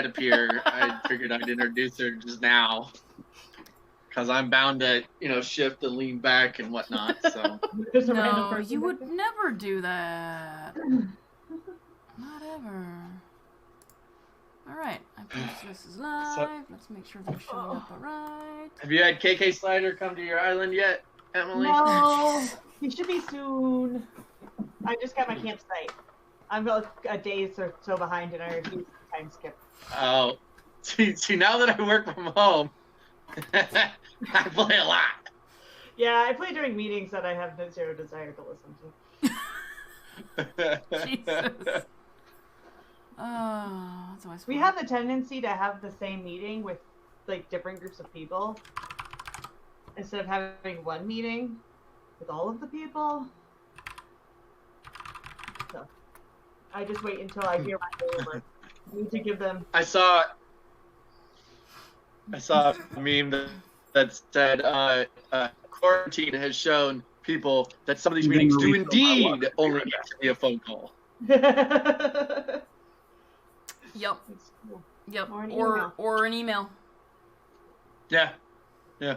appear, I figured I'd introduce her just now. Because I'm bound to, shift and lean back and whatnot, so. No, you would never do that. Not ever. Alright, I think this is live. Let's make sure they're showing up alright. Have you had KK Slider come to your island yet, Emily? No, he should be soon. I just got my campsite. I'm a day or so behind and I refuse to time skip. Oh, see, now that I work from home, I play a lot. Yeah, I play during meetings that I have zero desire to listen to. Jesus. Oh, that's always fun. We have the tendency to have the same meeting with like different groups of people instead of having one meeting with all of the people. So I just wait until I hear my neighbor. I need to give them. I saw a meme that said quarantine has shown people that some of these meetings do indeed only get to be a phone call. Yep. Cool. Yep. Or an email. Yeah. Yeah.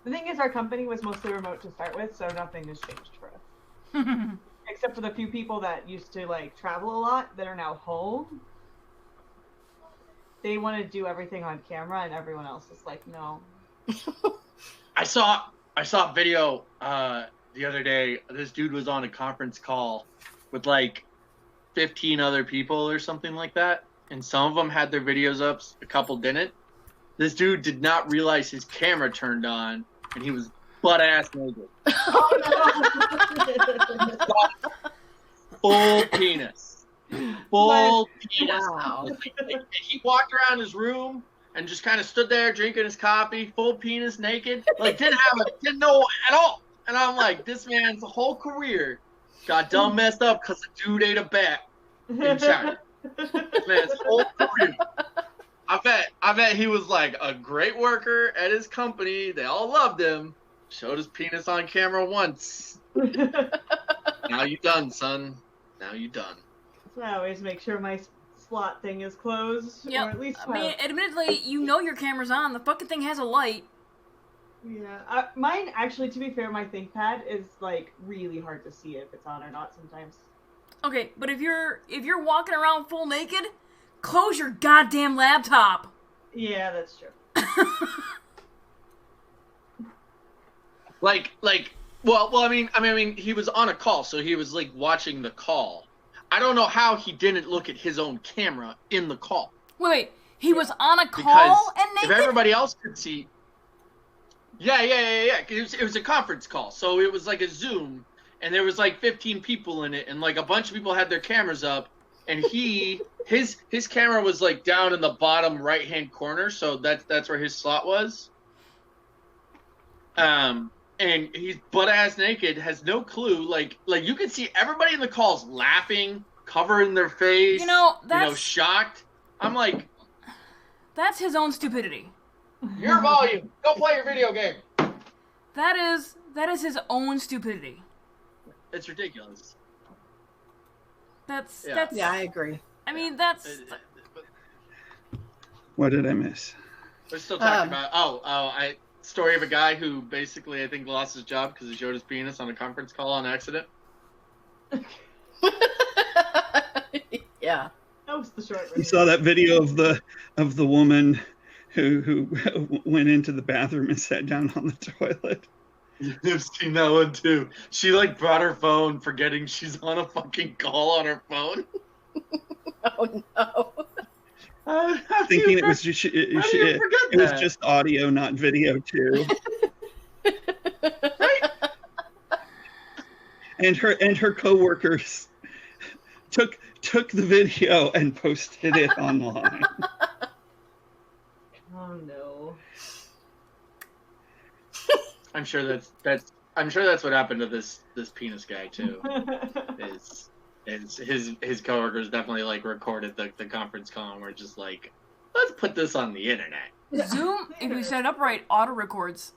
The thing is, our company was mostly remote to start with, so nothing has changed for us. Except for the few people that used to like travel a lot that are now home. They want to do everything on camera, and everyone else is like, no. I saw a video the other day. This dude was on a conference call with like 15 other people or something like that, and some of them had their videos up, a couple didn't. This dude did not realize his camera turned on, and he was butt-ass naked. Full penis. Full penis. Wow. Like, he walked around his room and just kind of stood there drinking his coffee, full penis, naked. Like, didn't know at all. And I'm like, this man's whole career got dumb messed up because the dude ate a bat in China. This man's whole career. I bet he was like a great worker at his company. They all loved him. Showed his penis on camera once. Now you done, son. Now you done. So I always make sure my slot thing is closed. Yep. Or at least I mean, admittedly, you know your camera's on. The fucking thing has a light. Yeah. Mine, actually, to be fair, my ThinkPad is like really hard to see if it's on or not sometimes. Okay, but if you're walking around full naked, close your goddamn laptop. Yeah, that's true. Well, I mean, he was on a call, so he was like watching the call. I don't know how he didn't look at his own camera in the call. Wait, he was on a call Because and naked? if everybody else could see, yeah. It was a conference call, so it was like a Zoom, and there was like 15 people in it, and like a bunch of people had their cameras up, and his camera was like down in the bottom right-hand corner, so that's where his slot was. And he's butt-ass naked, has no clue. Like you can see everybody in the calls laughing, covering their face, shocked. I'm like, that's his own stupidity. Your volume. Go play your video game. That is his own stupidity. It's ridiculous. That's Yeah, I agree. I mean, that's... What did I miss? We're still talking about... story of a guy who basically, I think, lost his job because he showed his penis on a conference call on accident. Yeah. That was the short version. You saw that video of the woman who went into the bathroom and sat down on the toilet. I've seen that one too. She like brought her phone, forgetting she's on a fucking call on her phone. Oh no. Thinking it was just it was just audio, not video too. Right? And her coworkers took the video and posted it online. Oh no. I'm sure that's what happened to this penis guy too. His coworkers definitely like recorded the conference call and were just like, let's put this on the internet. Zoom, if you set it up right, auto records.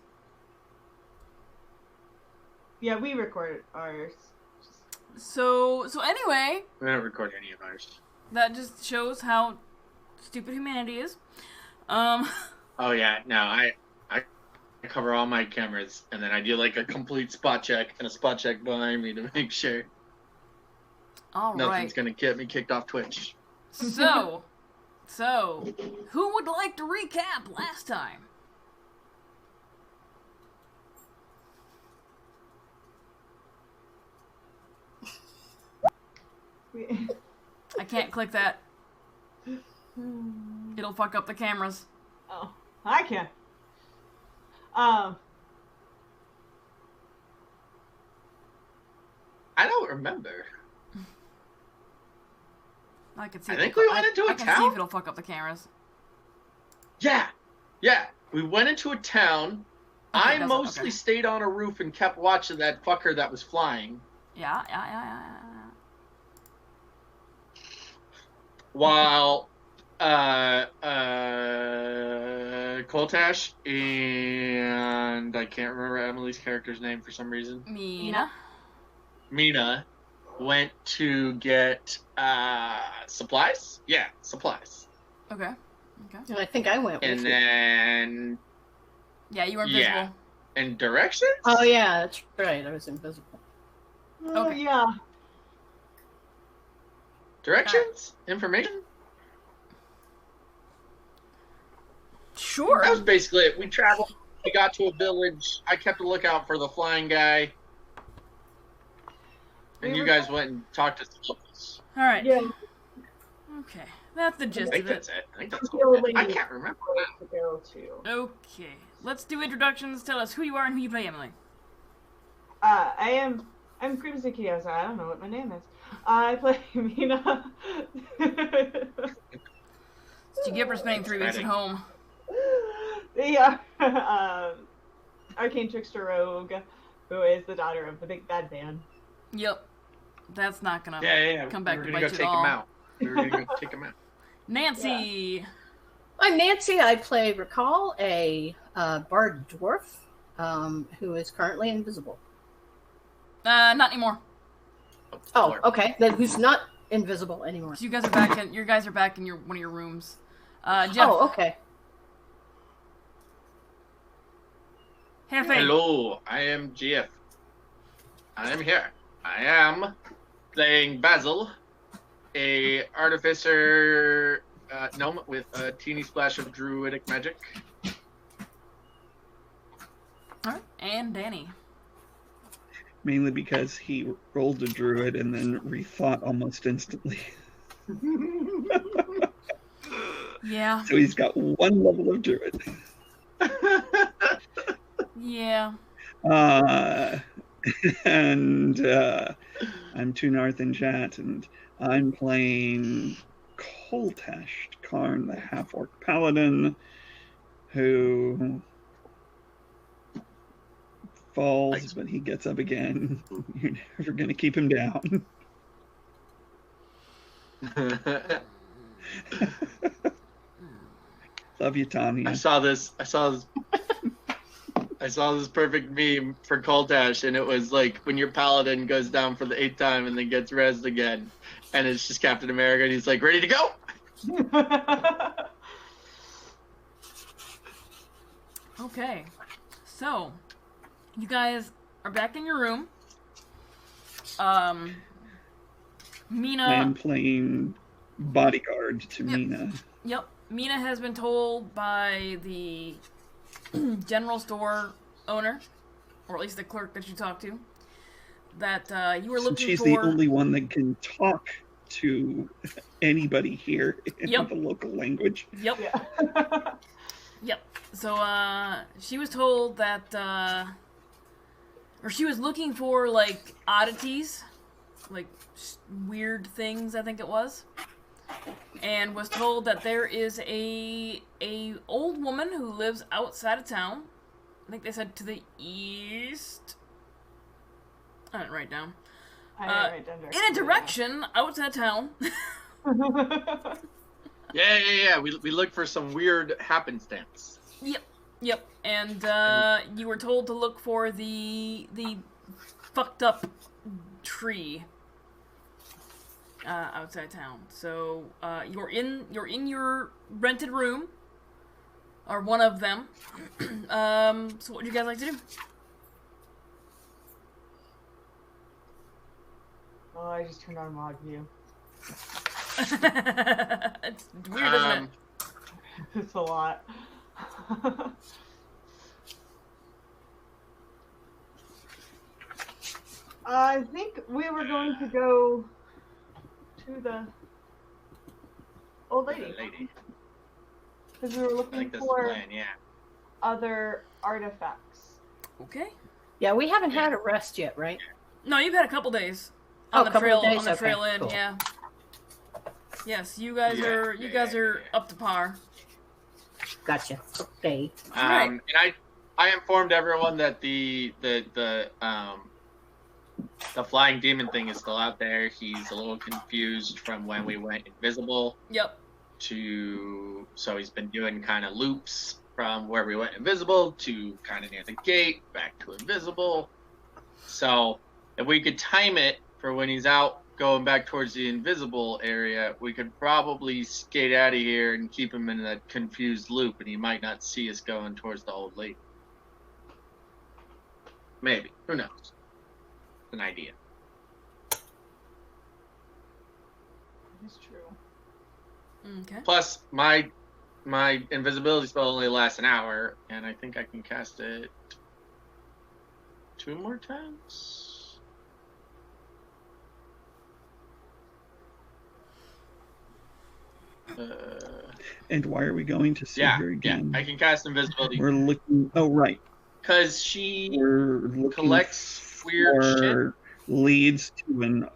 Yeah, we recorded ours. So anyway, We don't record any of ours. that just shows how stupid humanity is. Oh yeah, no, I cover all my cameras, and then I do like a complete spot check and a spot check behind me to make sure All nothing's right. gonna get me kicked off Twitch. So, who would like to recap last time? I can't click that. It'll fuck up the cameras. Oh, I can. I don't remember. I can see. I think we went into a I can see if town. it'll fuck up the cameras. Yeah, we went into a town. Okay, I that's- mostly okay. stayed on a roof and kept watching that fucker that was flying. Yeah. While Koltash and I can't remember Emily's character's name for some reason. Mina went to get supplies. Yeah, supplies. Okay. And I think I went with And you. then Yeah, you were invisible. Yeah. and directions. Oh, yeah, that's right. I was invisible. Oh, Okay. yeah. Directions, information. Sure. That was basically it. We traveled. We got to a village. I kept a lookout for the flying guy. And you guys went and talked to some locals. All right. Yeah. Okay. That's the I gist think of it. that's it. I think that's The all. old I lady. can't remember. To go to. Okay. Let's do introductions. Tell us who you are and who you play, Emily. I'm Crimson Kiosa. I don't know what my name is. I play Mina. Did you get for spending 3 weeks at home? The arcane trickster rogue, who is the daughter of the big bad man. Yep. That's not gonna Yeah. come back we to were bite gonna you go at take all. him out. We were gonna go take him out. Nancy. I'm Nancy. I play Recall, a bard dwarf who is currently invisible. Not anymore. Oh, okay. Then who's not invisible anymore? So you guys are back in. You guys are back in one of your rooms. Jeff. Oh, okay. Have faith. Hello, I am GF. I am here. I am playing Basil, a artificer gnome with a teeny splash of druidic magic. All right. And Danny. Mainly because he rolled a druid and then rethought almost instantly. Yeah. So he's got one level of druid. Yeah. And I'm Tunarth in chat, and I'm playing Koltash Karn, the half-orc paladin, who falls, but he gets up again. You're never going to keep him down. Love you, Tanya. I saw this perfect meme for Koltash, and it was like when your paladin goes down for the 8th time and then gets rezzed again, and it's just Captain America, and he's like, ready to go? Okay. So, you guys are back in your room. Mina. I am playing bodyguard to Mina. Yep. Mina has been told by the general store owner, or at least the clerk that you talked to, that you were Since looking she's for. the only one that can talk to anybody here in Yep. the local language. Yep. Yeah. Yep. So, she was told that, or she was looking for, like, oddities, like, weird things, I think it was, and was told that there is a old woman who lives outside of town. I think they said to the east. I didn't write down. In a direction outside town. Yeah. We looked for some weird happenstance. Yep. And you were told to look for the fucked up tree. outside town. So you're in your rented room, or one of them. So what would you guys like to do? Oh, I just turned on log view. It's weird, isn't it? It's a lot. I think we were going to go to the old lady. Because we were I looking think that's the for plan, yeah. other artifacts. Okay. Yeah, we haven't had a rest yet, right? No, you've had a couple days Oh, on the couple trail. of days? On the Okay, trail in, cool. yeah. Yes, you guys Yeah, are yeah. up to par. Gotcha. Okay. Right. And I informed everyone that the flying demon thing is still out there. He's a little confused from when we went invisible Yep. so he's been doing kind of loops from where we went invisible to kind of near the gate, back to invisible. So if we could time it for when he's out going back towards the invisible area, we could probably skate out of here and keep him in that confused loop, and he might not see us going towards the old lady. Maybe. Who knows? It's an idea. It's true. Okay. Plus, my invisibility spell only lasts an hour, and I think I can cast it 2 more times. And why are we going to see her again? I can cast invisibility. We're looking. Oh, right. Because she We're looking collects weird shit. for leads to an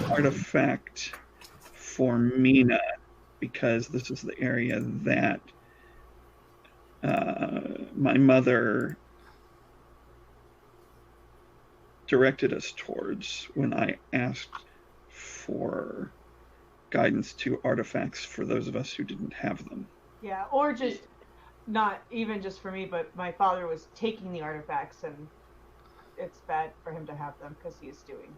artifact for Mina, because this is the area that my mother directed us towards when I asked for guidance to artifacts for those of us who didn't have them. Yeah, or just not even just for me, but my father was taking the artifacts, and it's bad for him to have them because he is doing.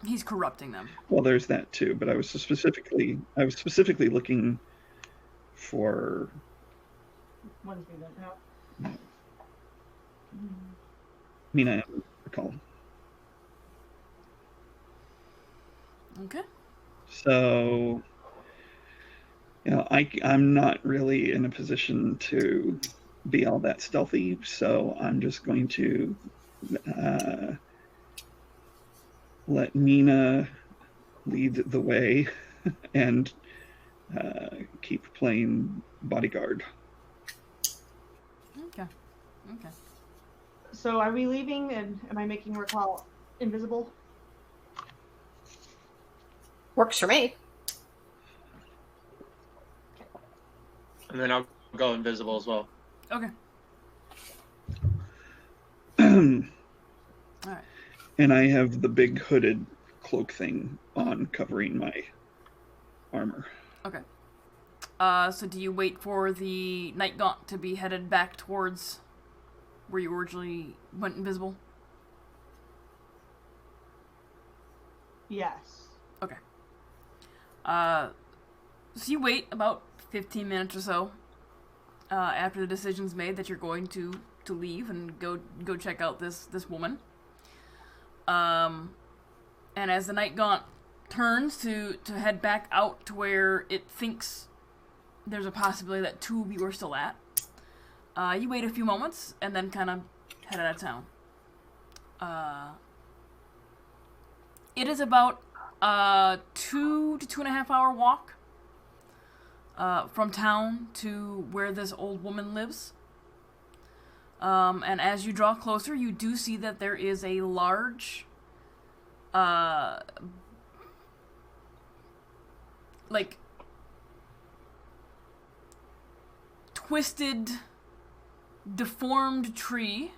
He's corrupting them. Well, there's that too, but I was specifically looking for Ones we don't know. Mina and recall. Okay. So, I'm not really in a position to be all that stealthy, so I'm just going to let Mina lead the way and keep playing bodyguard. Okay. Okay. So are we leaving, and am I making recall invisible? Works for me. And then I'll go invisible as well. Okay. And All right. I have the big hooded cloak thing on, covering my armor. Okay. So do you wait for the night gaunt to be headed back towards where you originally went invisible? Yes. Okay. So you wait about 15 minutes or so after the decision's made that you're going to leave and go check out this woman. And as the night gaunt turns to head back out to where it thinks there's a possibility that 2 of you are still at, you wait a few moments and then kind of head out of town. It is about 2 to 2.5 hour walk from town to where this old woman lives. And as you draw closer, you do see that there is a large, twisted, deformed tree.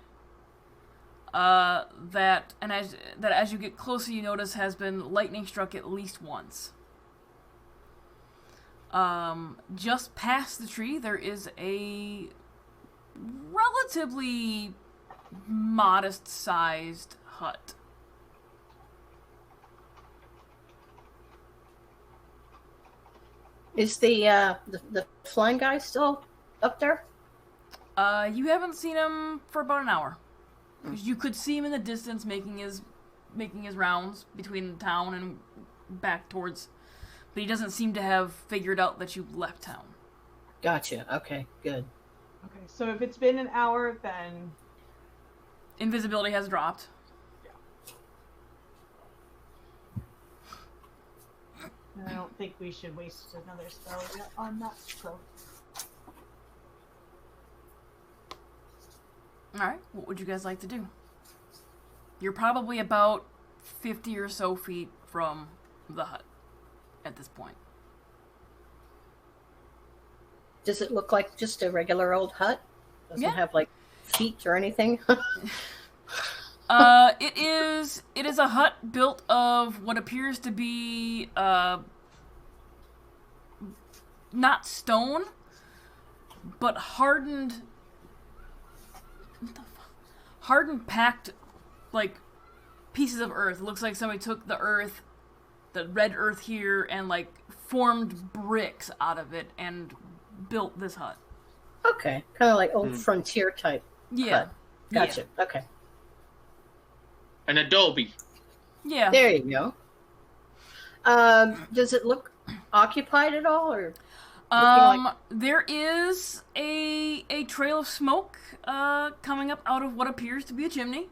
That as you get closer, you notice has been lightning struck at least once. Just past the tree, there is a relatively modest-sized hut. Is the flying guy still up there? You haven't seen him for about an hour. You could see him in the distance making his rounds between town and back towards, but he doesn't seem to have figured out that you left town. Gotcha. Okay, good. Okay, so if it's been an hour, then Invisibility has dropped. I don't think we should waste another spell yet on that. So Alright, what would you guys like to do? You're probably about 50 or so feet from the hut at this point. Does it look like just a regular old hut? Doesn't Yeah. have like feet or anything? It is a hut built of what appears to be not stone, but hardened packed like pieces of earth. It looks like somebody took the earth, the red earth here, and like formed bricks out of it and built this hut. Okay, kind of like old frontier type. Yeah. Hut. Gotcha. Yeah. Okay. An adobe. Yeah. There you go. Does it look occupied at all, or? There is a trail of smoke coming up out of what appears to be a chimney.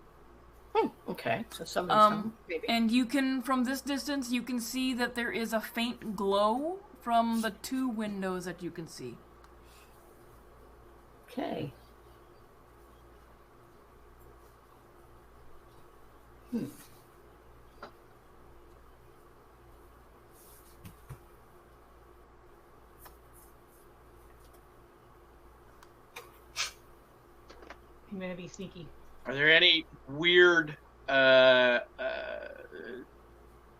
Okay, so somebody's home, maybe. And you can, from this distance, you can see that there is a faint glow from the 2 windows that you can see. Okay. I'm gonna be sneaky. Are there any weird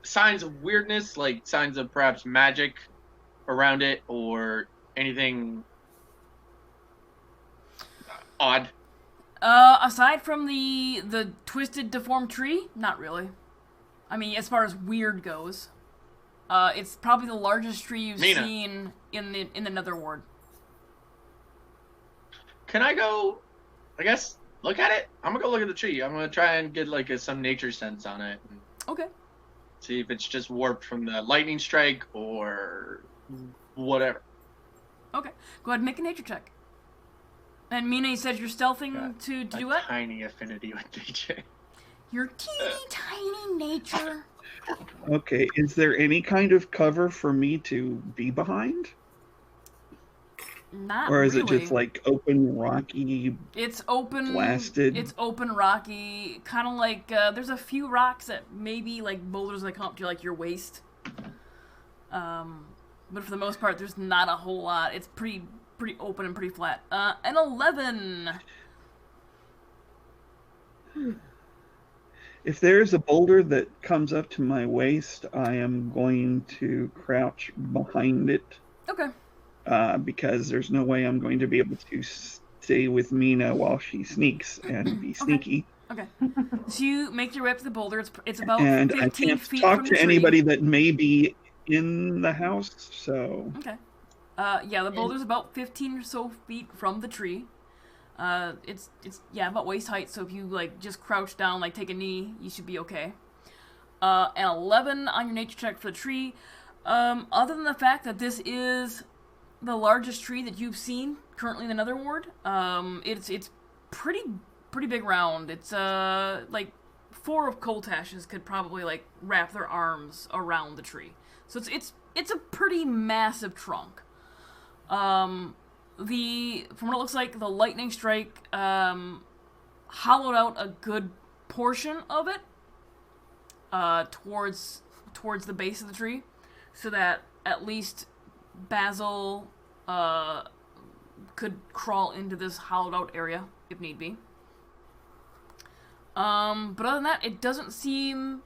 signs of weirdness, like signs of perhaps magic around it, or anything odd? Aside from the twisted, deformed tree, not really. I mean, as far as weird goes, it's probably the largest tree you've seen in the Nether Ward. Can I go, I guess, look at it? I'm gonna go look at the tree. I'm gonna try and get like some nature sense on it. And Okay. see if it's just warped from the lightning strike or whatever. Okay. Go ahead and make a nature check. And Mina, you said you're stealthing Got to a do what? tiny affinity with nature. Your teeny tiny nature. Okay, is there any kind of cover for me to be behind? Not Or is really. it just like open, rocky, It's open. blasted? It's open, rocky, kind of like there's a few rocks that maybe like boulders that come up to like your waist. But for the most part, there's not a whole lot. It's pretty open and pretty flat. An 11. If there's a boulder that comes up to my waist, I am going to crouch behind it. Okay. Because there's no way I'm going to be able to stay with Mina while she sneaks and be sneaky. Okay. So you make your way up to the boulder. It's about And 15 I can't feet talk from the to tree. anybody that may be in the house, so... Okay. Yeah, the boulder's about 15 or so feet from the tree. It's about waist height, so if you like just crouch down, like take a knee, you should be okay. An 11 on your nature check for the tree. Other than the fact that this is the largest tree that you've seen currently in the Nether Ward, it's pretty big round. It's like 4 of Koltash's could probably like wrap their arms around the tree. So it's a pretty massive trunk. From what it looks like, the lightning strike hollowed out a good portion of it towards the base of the tree, so that at least Basil could crawl into this hollowed out area if need be. But other than that, it doesn't seem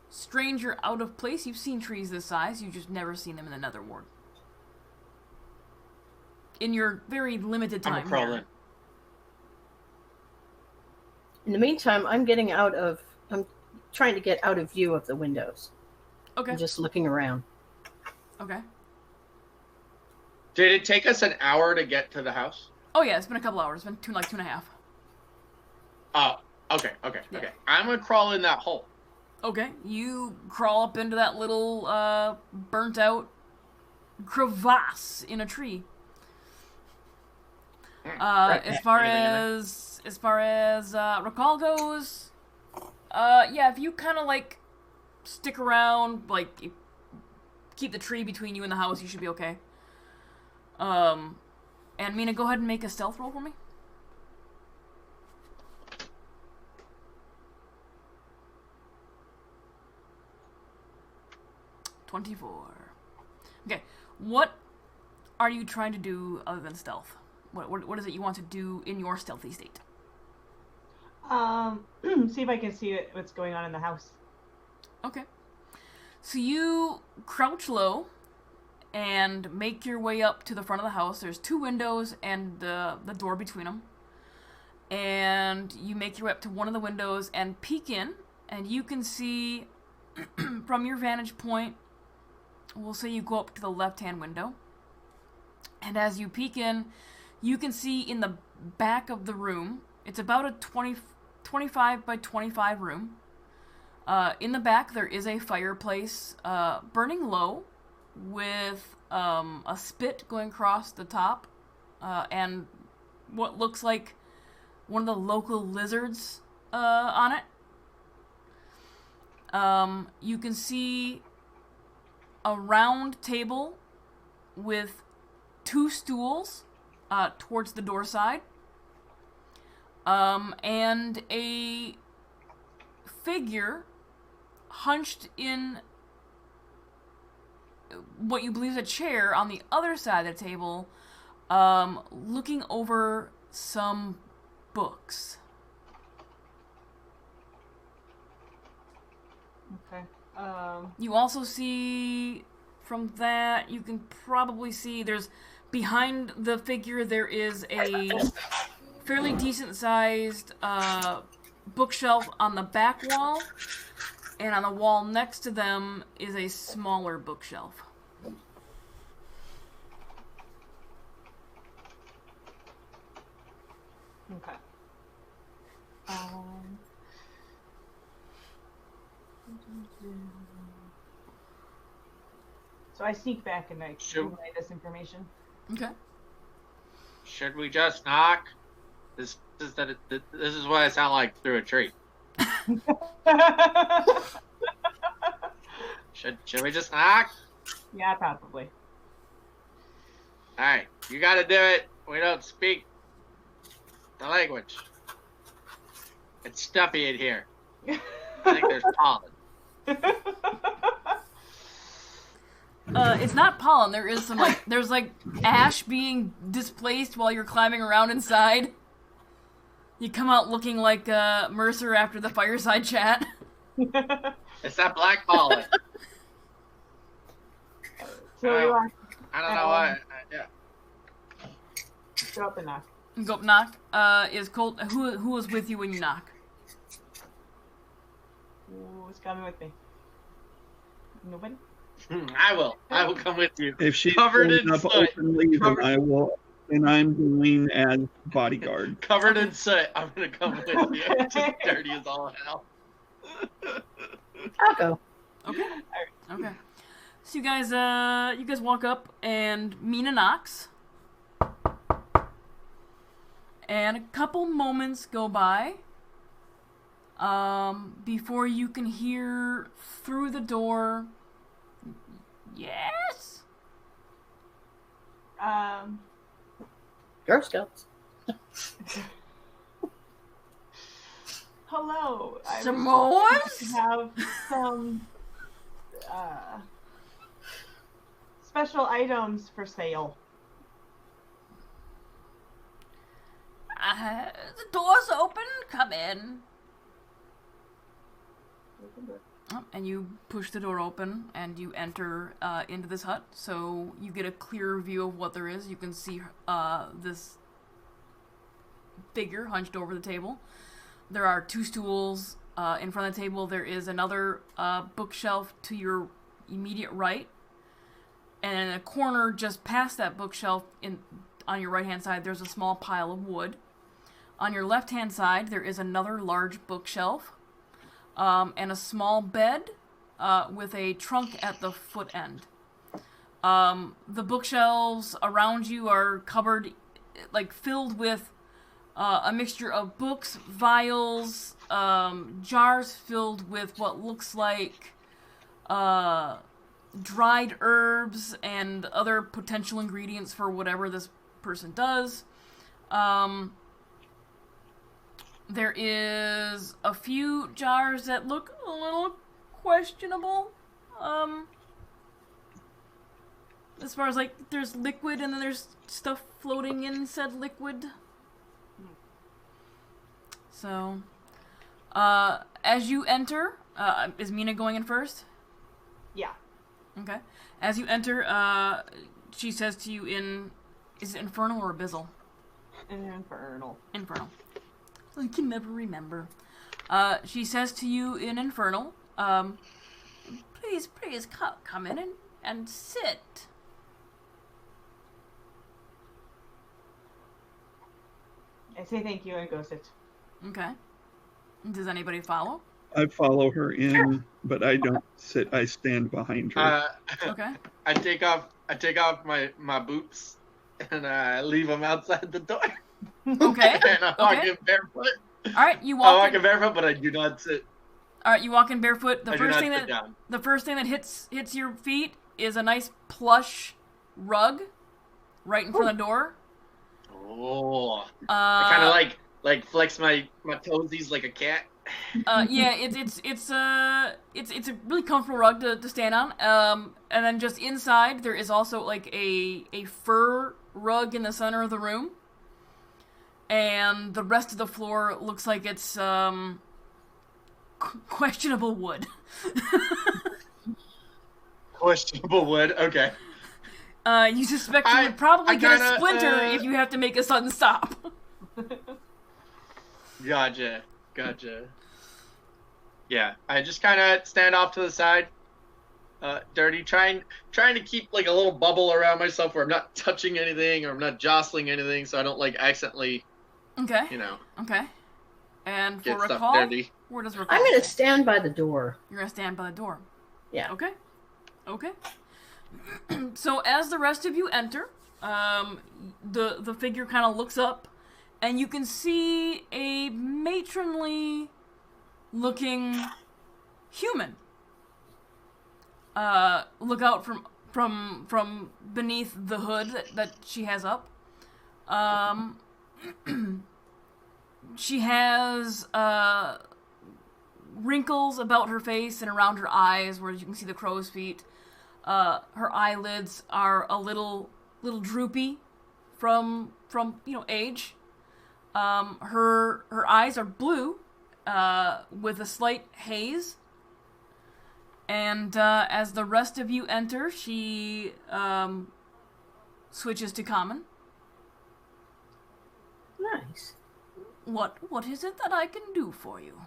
strange or out of place. You've seen trees this size, you've just never seen them in the Nether Ward. In your very limited time I'm gonna crawl here. in. In the meantime, I'm trying to get out of view of the windows. Okay. I'm just looking around. Okay. Did it take us an hour to get to the house? Oh yeah, it's been a couple hours. It's been like 2.5. Oh, okay. I'm gonna crawl in that hole. Okay, you crawl up into that little burnt out crevasse in a tree. As far as Recall goes, yeah, if you kind of like stick around, like keep the tree between you and the house, you should be okay. And Mina, go ahead and make a stealth roll for me. $24. Okay, what are you trying to do other than stealth? What is it you want to do in your stealthy state? See if I can see what's going on in the house. Okay. So you crouch low and make your way up to the front of the house. There's 2 windows and the door between them. And you make your way up to one of the windows and peek in, and you can see from your vantage point, we'll say you go up to the left-hand window. And as you peek in, you can see in the back of the room, it's about a 25 by 25 room. In the back, there is a fireplace burning low with a spit going across the top and what looks like one of the local lizards on it. You can see a round table with 2 stools towards the door side, and a figure hunched in what you believe is a chair on the other side of the table, looking over some books. Okay. You also see from that, you can probably see there's behind the figure there is a fairly decent sized bookshelf on the back wall, and on the wall next to them is a smaller bookshelf. Okay. So I sneak back and I relay this information. Okay. Should we just knock? This is what I sound like through a tree. Should we just knock? Yeah, probably. All right, you got to do it. We don't speak the language. It's stuffy in here. I think there's pollen. It's not pollen. There is some there's ash being displaced while you're climbing around inside. You come out looking like Mercer after the fireside chat. It's that black pollen. So I don't know why. Yeah. Go up and knock. Go up, knock. Is Colt? Who was with you when you knock? Who's coming with me? Nobody. I will come with you. If she's covered in up soot. openly, then I will. And I'm going as bodyguard. Covered in soot. I'm gonna come with you. It's just dirty as all hell. I'll go. Okay. Okay. So you guys walk up and Mina knocks. And a couple moments go by before you can hear through the door, yes? Girl Scouts. Hello. S'mores? Have some special items for sale. The door's open. Come in. Oh, and you push the door open, and you enter into this hut. So you get a clearer view of what there is. You can see this figure hunched over the table. There are 2 stools in front of the table. There is another bookshelf to your immediate right. And in a corner just past that bookshelf on your right-hand side, there's a small pile of wood. On your left-hand side, there is another large bookshelf and a small bed with a trunk at the foot end. The bookshelves around you are covered, like, filled with a mixture of books, vials, jars filled with what looks like dried herbs and other potential ingredients for whatever this person does. There is a few jars that look a little questionable. As far as, like, there's liquid and then there's stuff floating in said liquid. So, as you enter, is Mina going in first? Yeah. Okay. As you enter, she says to you is it infernal or abyssal? Infernal. Infernal. I can never remember. She says to you in infernal, please, come in and sit. I say thank you and go sit. Okay. Does anybody follow? I follow her in, but I don't sit. I stand behind her. Okay. I take off my boots and I leave them outside the door. Okay. And I walk in barefoot. All right, you I walk walk in. in barefoot, but I do not sit. All right, you walk in barefoot. I do not sit down. The first thing that hits your feet is a nice plush rug right in front of the door. Oh. I kind of like flex my toesies like a cat. Yeah, it's a really comfortable rug to stand on. And then just inside there is also like a fur rug in the center of the room. And the rest of the floor looks like it's questionable wood. Questionable wood. Okay. You suspect you would probably get a splinter if you have to make a sudden stop. Gotcha. Yeah, I just kind of stand off to the side, dirty, trying to keep like a little bubble around myself where I'm not touching anything or I'm not jostling anything, so I don't like accidentally. Okay. Okay. And for Recall, where does Recall? I'm going to stand by the door. You're going to stand by the door. Yeah. Okay. So as the rest of you enter, the figure kind of looks up, and you can see a matronly looking human look out from beneath the hood that she has up. She has wrinkles about her face and around her eyes where you can see the crow's feet. Her eyelids are a little droopy from age. Her eyes are blue with a slight haze. And as the rest of you enter, she switches to common. Nice. What is it that I can do for you?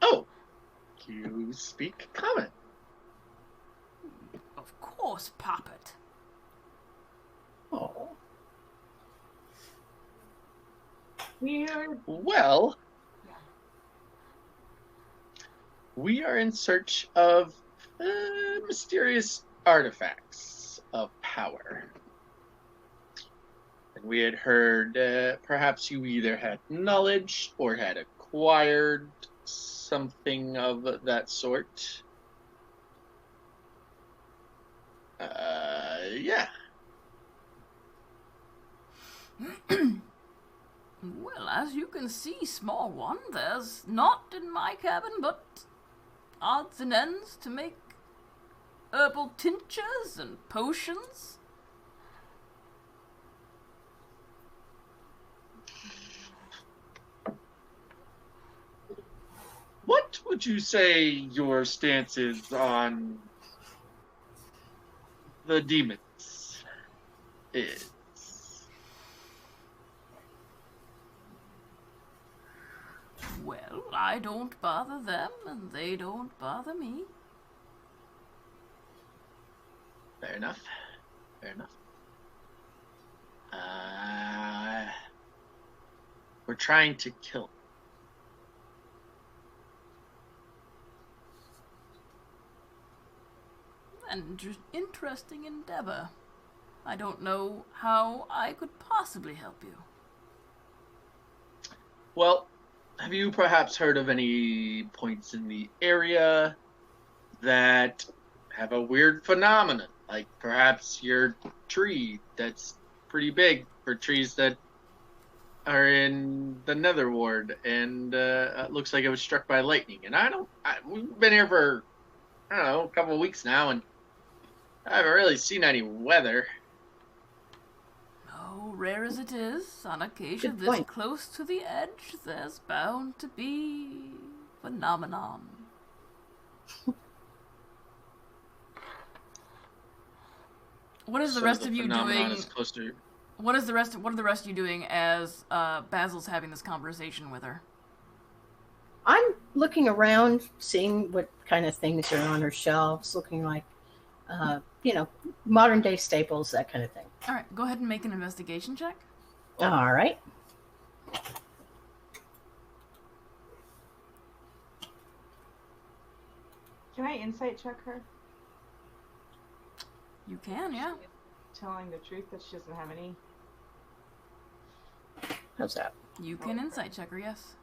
Oh, you speak common. Of course, Poppet. Oh. Weird. Well, we are in search of mysterious artifacts of power. And we had heard perhaps you either had knowledge or had acquired something of that sort. Yeah. Well, as you can see, small one, there's not in my cabin but odds and ends to make herbal tinctures and potions. What would you say your stance is on the demons? Well, I I don't bother them, and they don't bother me. Fair enough. Fair enough. We're trying to kill. An interesting endeavor. I don't know how I could possibly help you. Well, have you perhaps heard of any points in the area that have a weird phenomenon? Like perhaps your tree that's pretty big for trees that are in the Nether Ward, and it looks like it was struck by lightning. And we've been here for, I don't know, a couple of weeks now, and I haven't really seen any weather. Oh, rare as it is, on occasion Good this point. close to the edge, there's bound to be phenomenon. What is the rest of you phenomenon doing? Is closer. What are the rest of you doing as Basil's having this conversation with her? I'm looking around, seeing what kind of things are on her shelves, looking like, modern day staples, that kind of thing. All right, go ahead and make an investigation check. All right. Can I insight check her? You can, yeah. Telling the truth that she doesn't have any. How's that? You can insight check her, yes.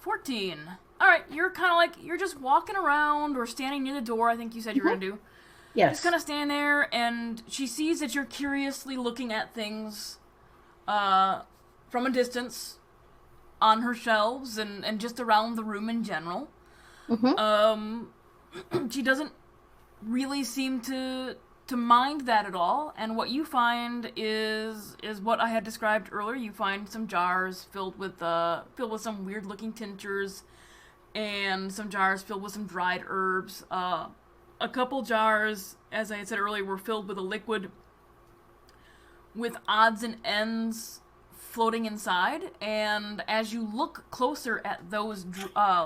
14. All right, you're kind of like, you're just walking around or standing near the door, I think you said you were going to do. Yes. Just kind of stand there, and she sees that you're curiously looking at things from a distance on her shelves and just around the room in general. Mm-hmm. She doesn't really seem to mind that at all, and what you find is what I had described earlier. You find some jars filled with some weird looking tinctures, and some jars filled with some dried herbs. A couple jars, as I had said earlier, were filled with a liquid with odds and ends floating inside, and as you look closer at those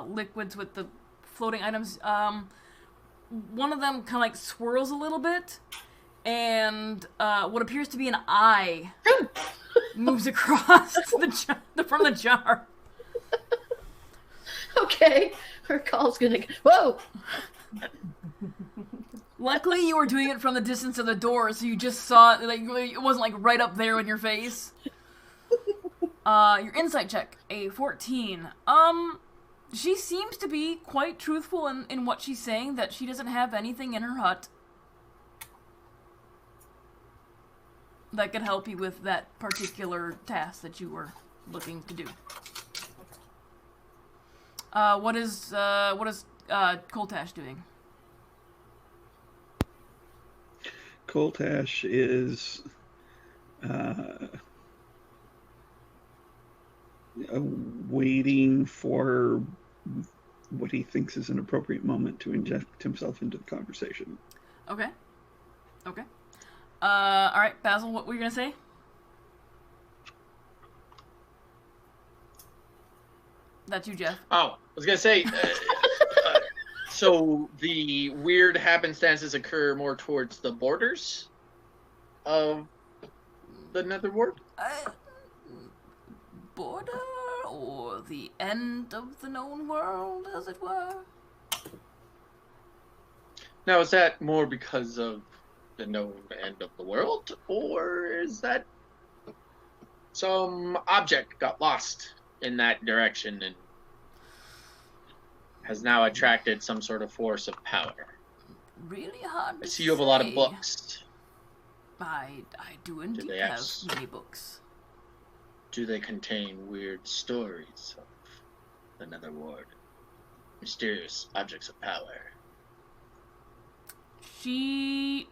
liquids with the floating items, one of them kind of like swirls a little bit, and what appears to be an eye moves across from the jar. Okay, her call's gonna go. Whoa! Luckily, you were doing it from the distance of the door, so you just saw it. Like it wasn't like right up there in your face. Your insight check, a 14. She seems to be quite truthful in what she's saying, that she doesn't have anything in her hut that could help you with that particular task that you were looking to do. What is Koltash doing? Koltash is waiting for what he thinks is an appropriate moment to inject himself into the conversation. Okay. Alright, Basil, what were you gonna say? That's you, Jeff. Oh, I was gonna say. So the weird happenstances occur more towards the borders of the Nether Ward? Border, or the end of the known world, as it were? Now, is that more because of the known end of the world, or is that some object got lost in that direction and has now attracted some sort of force of power? Really hard to I see you have a lot of say. books. I do indeed they have have many books. Do they contain weird stories of the Nether Ward? Mysterious objects of power? She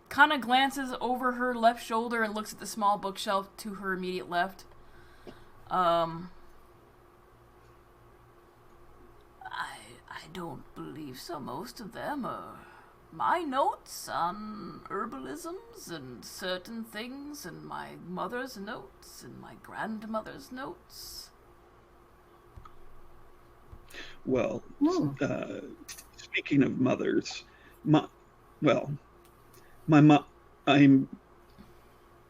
kind of glances over her left shoulder and looks at the small bookshelf to her immediate left. I don't believe so. Most of them are my notes on herbalisms and certain things, and my mother's notes and my grandmother's notes. Well, Hmm. speaking of mothers, my mom, I'm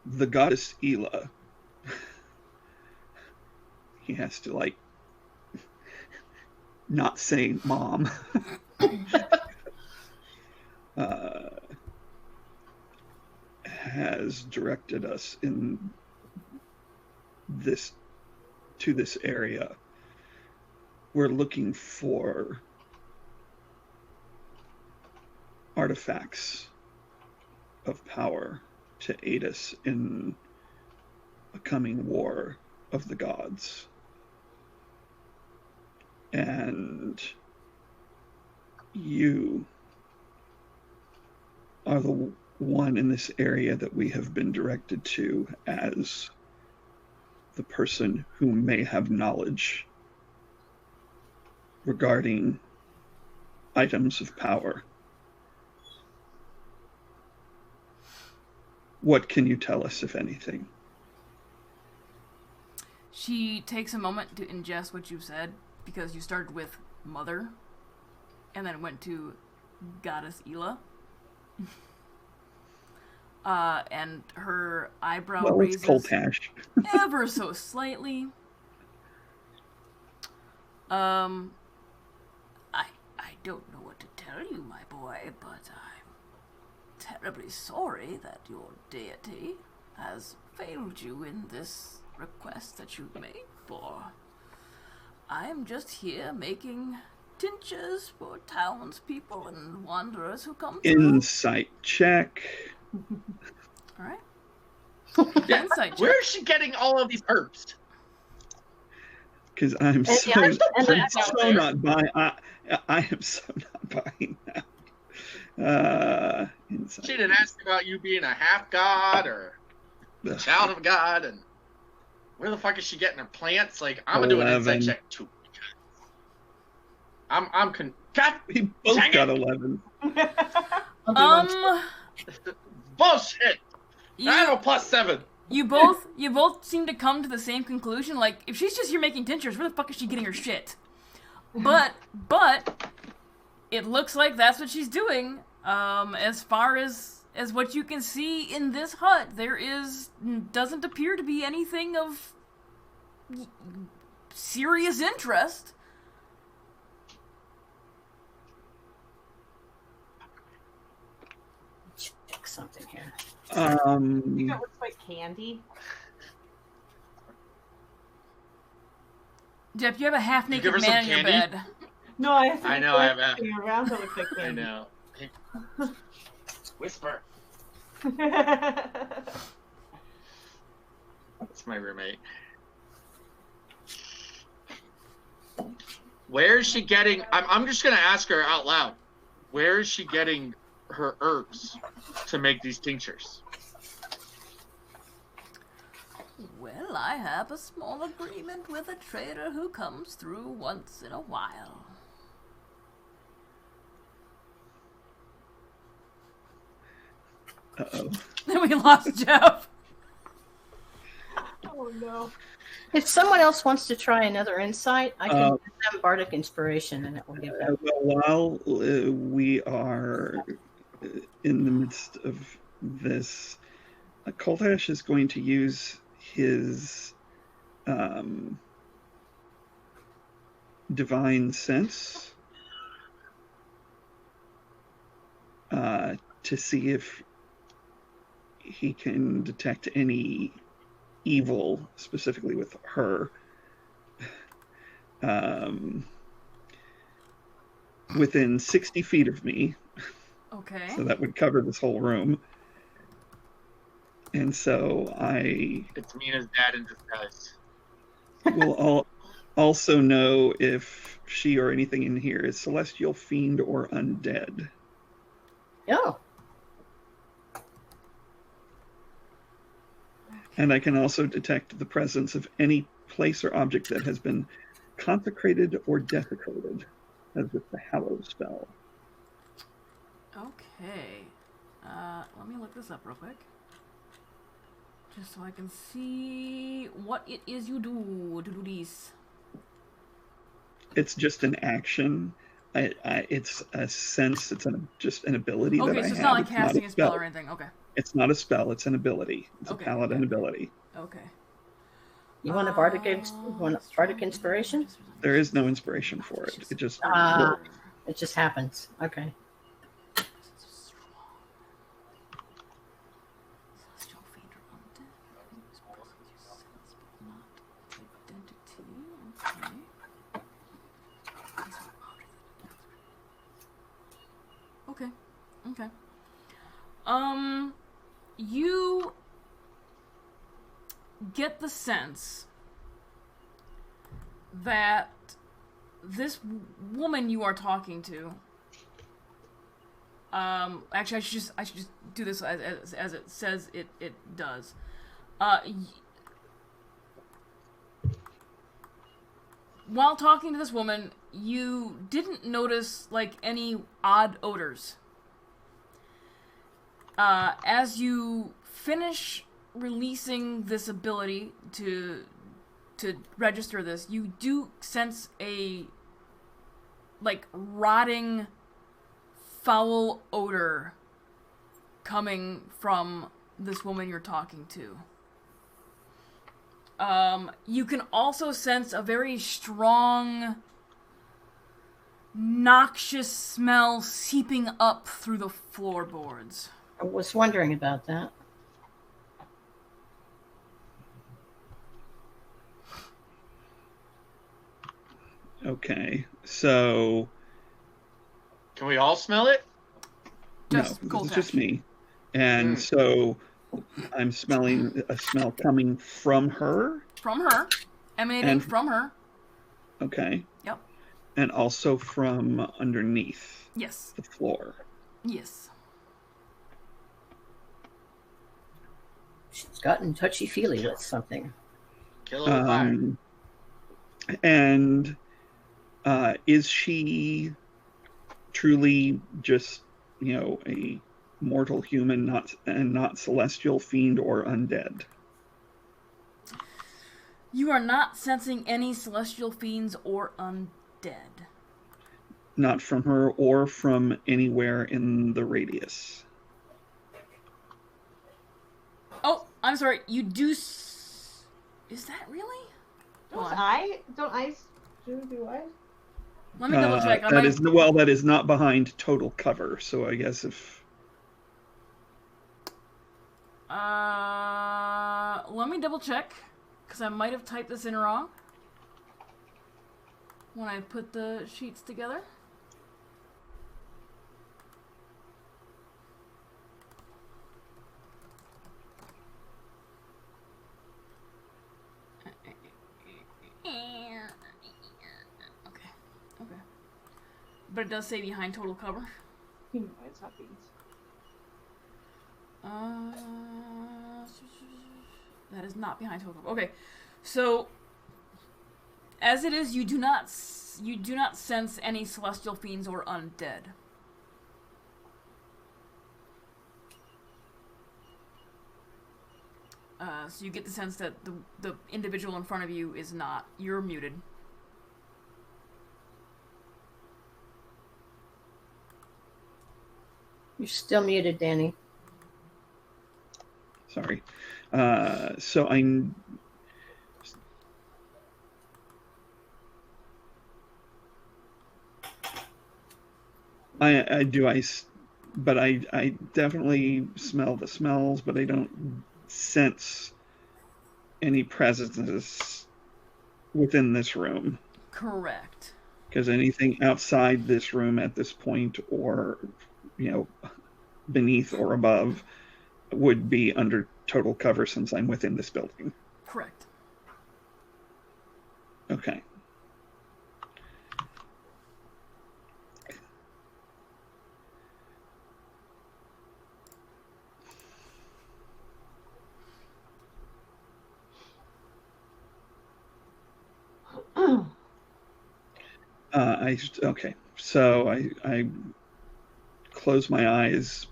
the goddess Esela. He has to, like, not say mom. Has directed us in this to this area. We're looking for artifacts of power to aid us in a coming war of the gods. And you are the one in this area that we have been directed to as the person who may have knowledge regarding items of power. What can you tell us, if anything? She takes a moment to ingest what you've said, because you started with mother, and then went to goddess Esela. And her eyebrow raises ever so slightly. I don't know what to tell you, my boy, but I'm terribly sorry that your deity has failed you in this request that you've made for. I am just here making tinctures for townspeople and wanderers who come through. Insight check. Alright. Yeah. Insight check. Where is she getting all of these herbs? Because I'm so not buying. I am so not buying that. Insight. She didn't ask about you being a half god or a child of God, and where the fuck is she getting her plants? Like, I'm gonna do an insight check too. I'm God. We both got 11. Bullshit. I have a +7. You both seem to come to the same conclusion. Like, if she's just here making tinctures, where the fuck is she getting her shit? But it looks like that's what she's doing. As far as what you can see in this hut, doesn't appear to be anything of serious interest. Check something here. I think it looks like candy. Jeff, you have a half-naked man in your bed. No, I know. I have around that looks like candy. I know. Whisper. That's my roommate. Where is she getting? I'm just gonna ask her out loud. Where is she getting her herbs to make these tinctures? Well, I have a small agreement with a trader who comes through once in a while. Uh-oh. We lost Jeff. Oh no. If someone else wants to try another insight, I can give them Bardic Inspiration, and it will give them. While we are in the midst of this, Koltash is going to use his divine sense to see if he can detect any evil, specifically with her, within 60 feet of me. Okay. So that would cover this whole room. And so It's Mina's dad in disguise. will also know if she or anything in here is celestial, fiend, or undead. Oh. And I can also detect the presence of any place or object that has been consecrated or desecrated, as with the Hallow spell. Okay. Let me look this up real quick. Just so I can see what it is you do to do this. It's just an action. It's a sense. It's just an ability that I have. Okay, so it's not like It's casting not a spell or anything. Okay. It's not a spell. It's an ability. It's Okay, a paladin ability. Okay. You want a bardic inspiration? There is no inspiration for it. It just It just happens. Okay. Okay. Okay. You get the sense that this woman you are talking to, actually, I should just do this as it says it does. While talking to this woman, you didn't notice, like, any odd odors. As you finish releasing this ability to register this, you do sense a, like, rotting, foul odor coming from this woman you're talking to. You can also sense a very strong, noxious smell seeping up through the floorboards. I was wondering about that. Okay, so Can we all smell it? Just no, cold it's just touch. me, and so I'm smelling a smell coming from her. From her. Emanating from her. Okay. Yep. And also from underneath Yes. the floor. Yes. She's gotten touchy-feely with something. Kill it with fire. And is she truly just, a mortal human, not celestial, fiend, or undead? You are not sensing any celestial fiends or undead. Not from her or from anywhere in the radius. Oh, I'm sorry. You do. Is that really? Do I? Do I? Let me double check. That is not behind total cover. So I guess if. Let me double check, because I might have typed this in wrong when I put the sheets together. Okay. But it does say behind total cover. It's not beans. That is not behind total cover. Okay, so as it is, you do not sense any celestial fiends or undead. So you get the sense that the individual in front of you is not. You're muted. You're still muted, Danny. Sorry. So I'm. But I definitely smell the smells, but I don't sense any presences within this room. Correct. Because anything outside this room at this point, or beneath or above, would be under total cover since I'm within this building. Correct. Okay. So I close my eyes,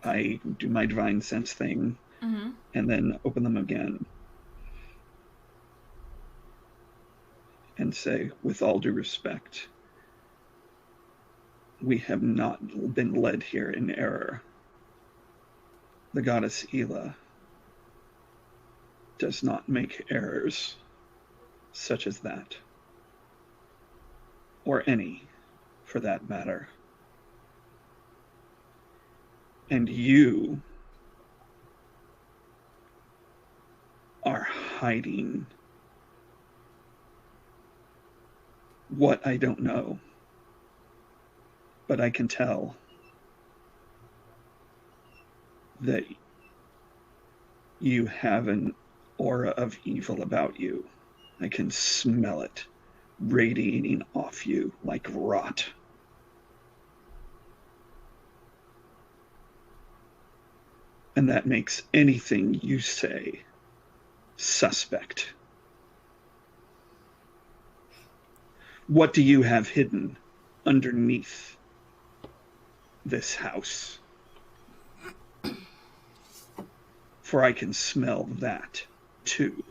I do my divine sense thing, and then open them again. and say, with all due respect, we have not been led here in error. The goddess Esela does not make errors such as that, or any, for that matter. And you are hiding what I don't know, but I can tell that you have an aura of evil about you. I can smell it radiating off you like rot. And that makes anything you say suspect. What do you have hidden underneath this house? For I can smell that too.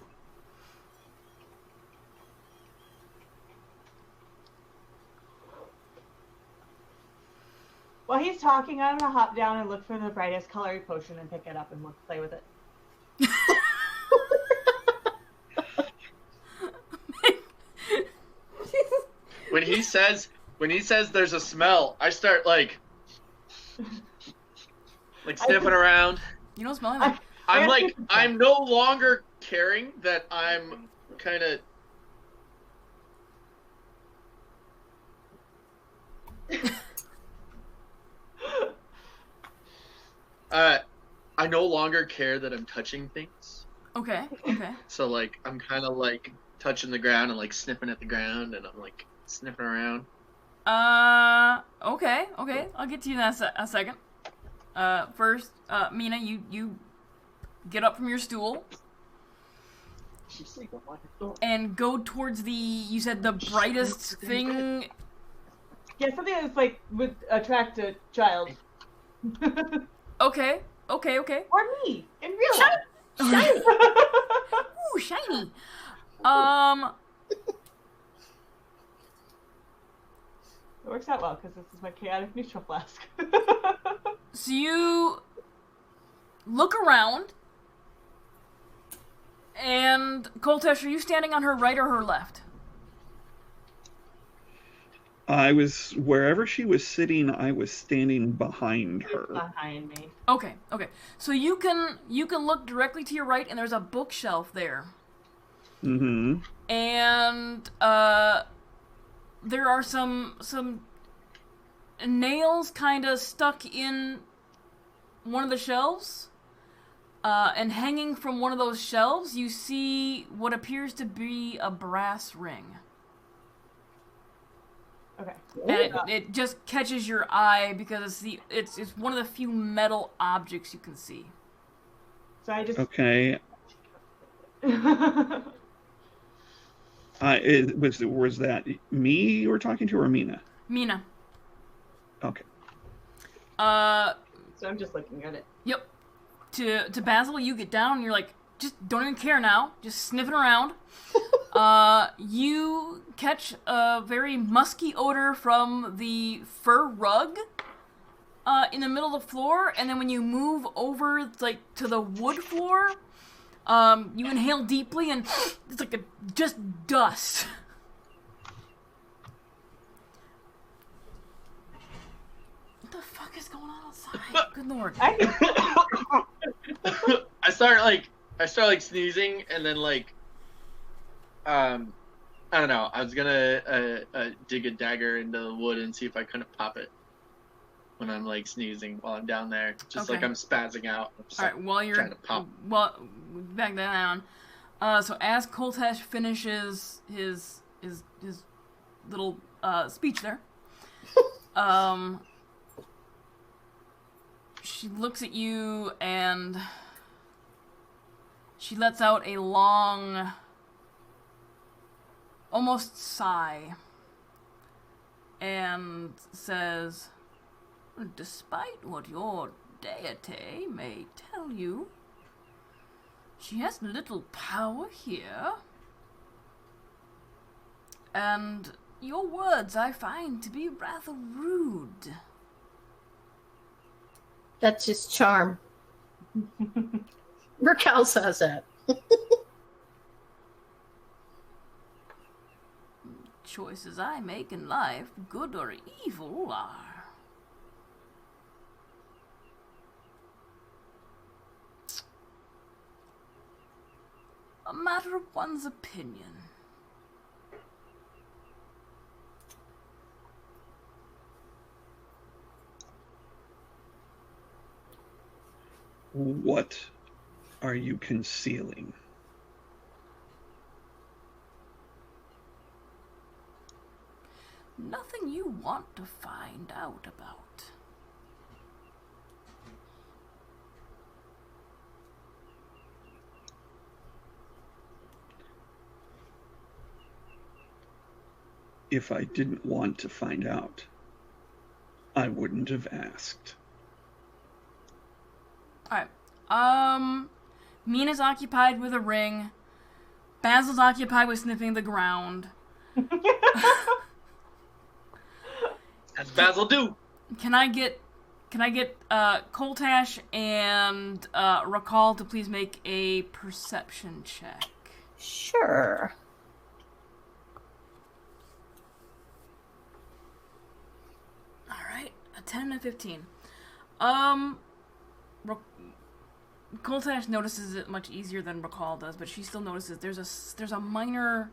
While he's talking, I'm gonna hop down and look for the brightest colored potion and pick it up and play with it. When he says there's a smell, I start like sniffing around. You don't smell anything. I'm no longer caring that I'm kind of. I no longer care that I'm touching things. Okay. So like I'm kind of like touching the ground and like sniffing at the ground, and I'm like sniffing around. Okay. I'll get to you in a second. First, Mina, you get up from your stool and go towards you said the brightest thing. Yeah, something that's like would attract a child. Okay. Or me, in real life. Shiny. Ooh, shiny. It works out well, because this is my chaotic neutral flask. So you look around, and Koltesh, are you standing on her right or her left? I was, wherever she was sitting, I was standing behind her. Behind me. Okay. So you can look directly to your right, and there's a bookshelf there. Mm-hmm. And there are some nails kind of stuck in one of the shelves. And hanging from one of those shelves, you see what appears to be a brass ring. Okay. And it just catches your eye because it's one of the few metal objects you can see. So I just. Okay. Was that me you were talking to, or Mina? Mina. Okay. So I'm just looking at it. Yep. To Basil, you get down and you're like, just don't even care now. Just sniffing around. You catch a very musky odor from the fur rug in the middle of the floor, and then when you move over to the wood floor, you inhale deeply, and it's like just dust. What the fuck is going on outside? Good lord. I start sneezing, and then I don't know. I was gonna dig a dagger into the wood and see if I couldn't pop it when I'm sneezing while I'm down there. Just Okay. I'm spazzing out. All right, while you're trying to pop. Well, back down. So as Koltesh finishes his little speech there, she looks at you and she lets out a long, almost sigh, and says, "Despite what your deity may tell you, she has little power here. and your words I find to be rather rude. That's his charm. Raquel says that. Choices I make in life, good or evil, are a matter of one's opinion. What are you concealing? Nothing you want to find out about. If I didn't want to find out, I wouldn't have asked. Alright. Mina's occupied with a ring. Basil's occupied with sniffing the ground. As Basil do. Can I get Koltash and Rakal to please make a perception check? Sure. Alright, a 10 and a 15. Koltash notices it much easier than Rakal does, but she still notices there's a minor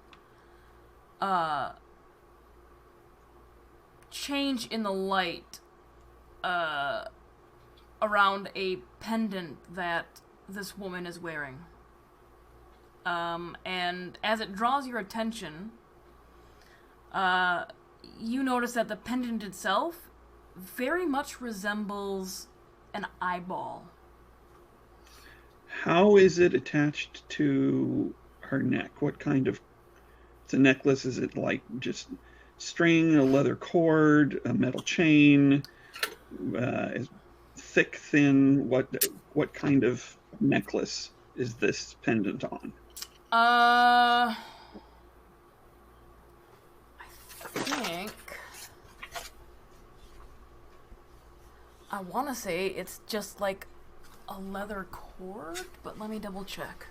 change in the light around a pendant that this woman is wearing. And as it draws your attention, you notice that the pendant itself very much resembles an eyeball. How is it attached to her neck? What kind of... It's a necklace. Is it like just string, a leather cord, a metal chain, thick, thin? What kind of necklace is this pendant on? I think I want to say it's just like a leather cord, but let me double check.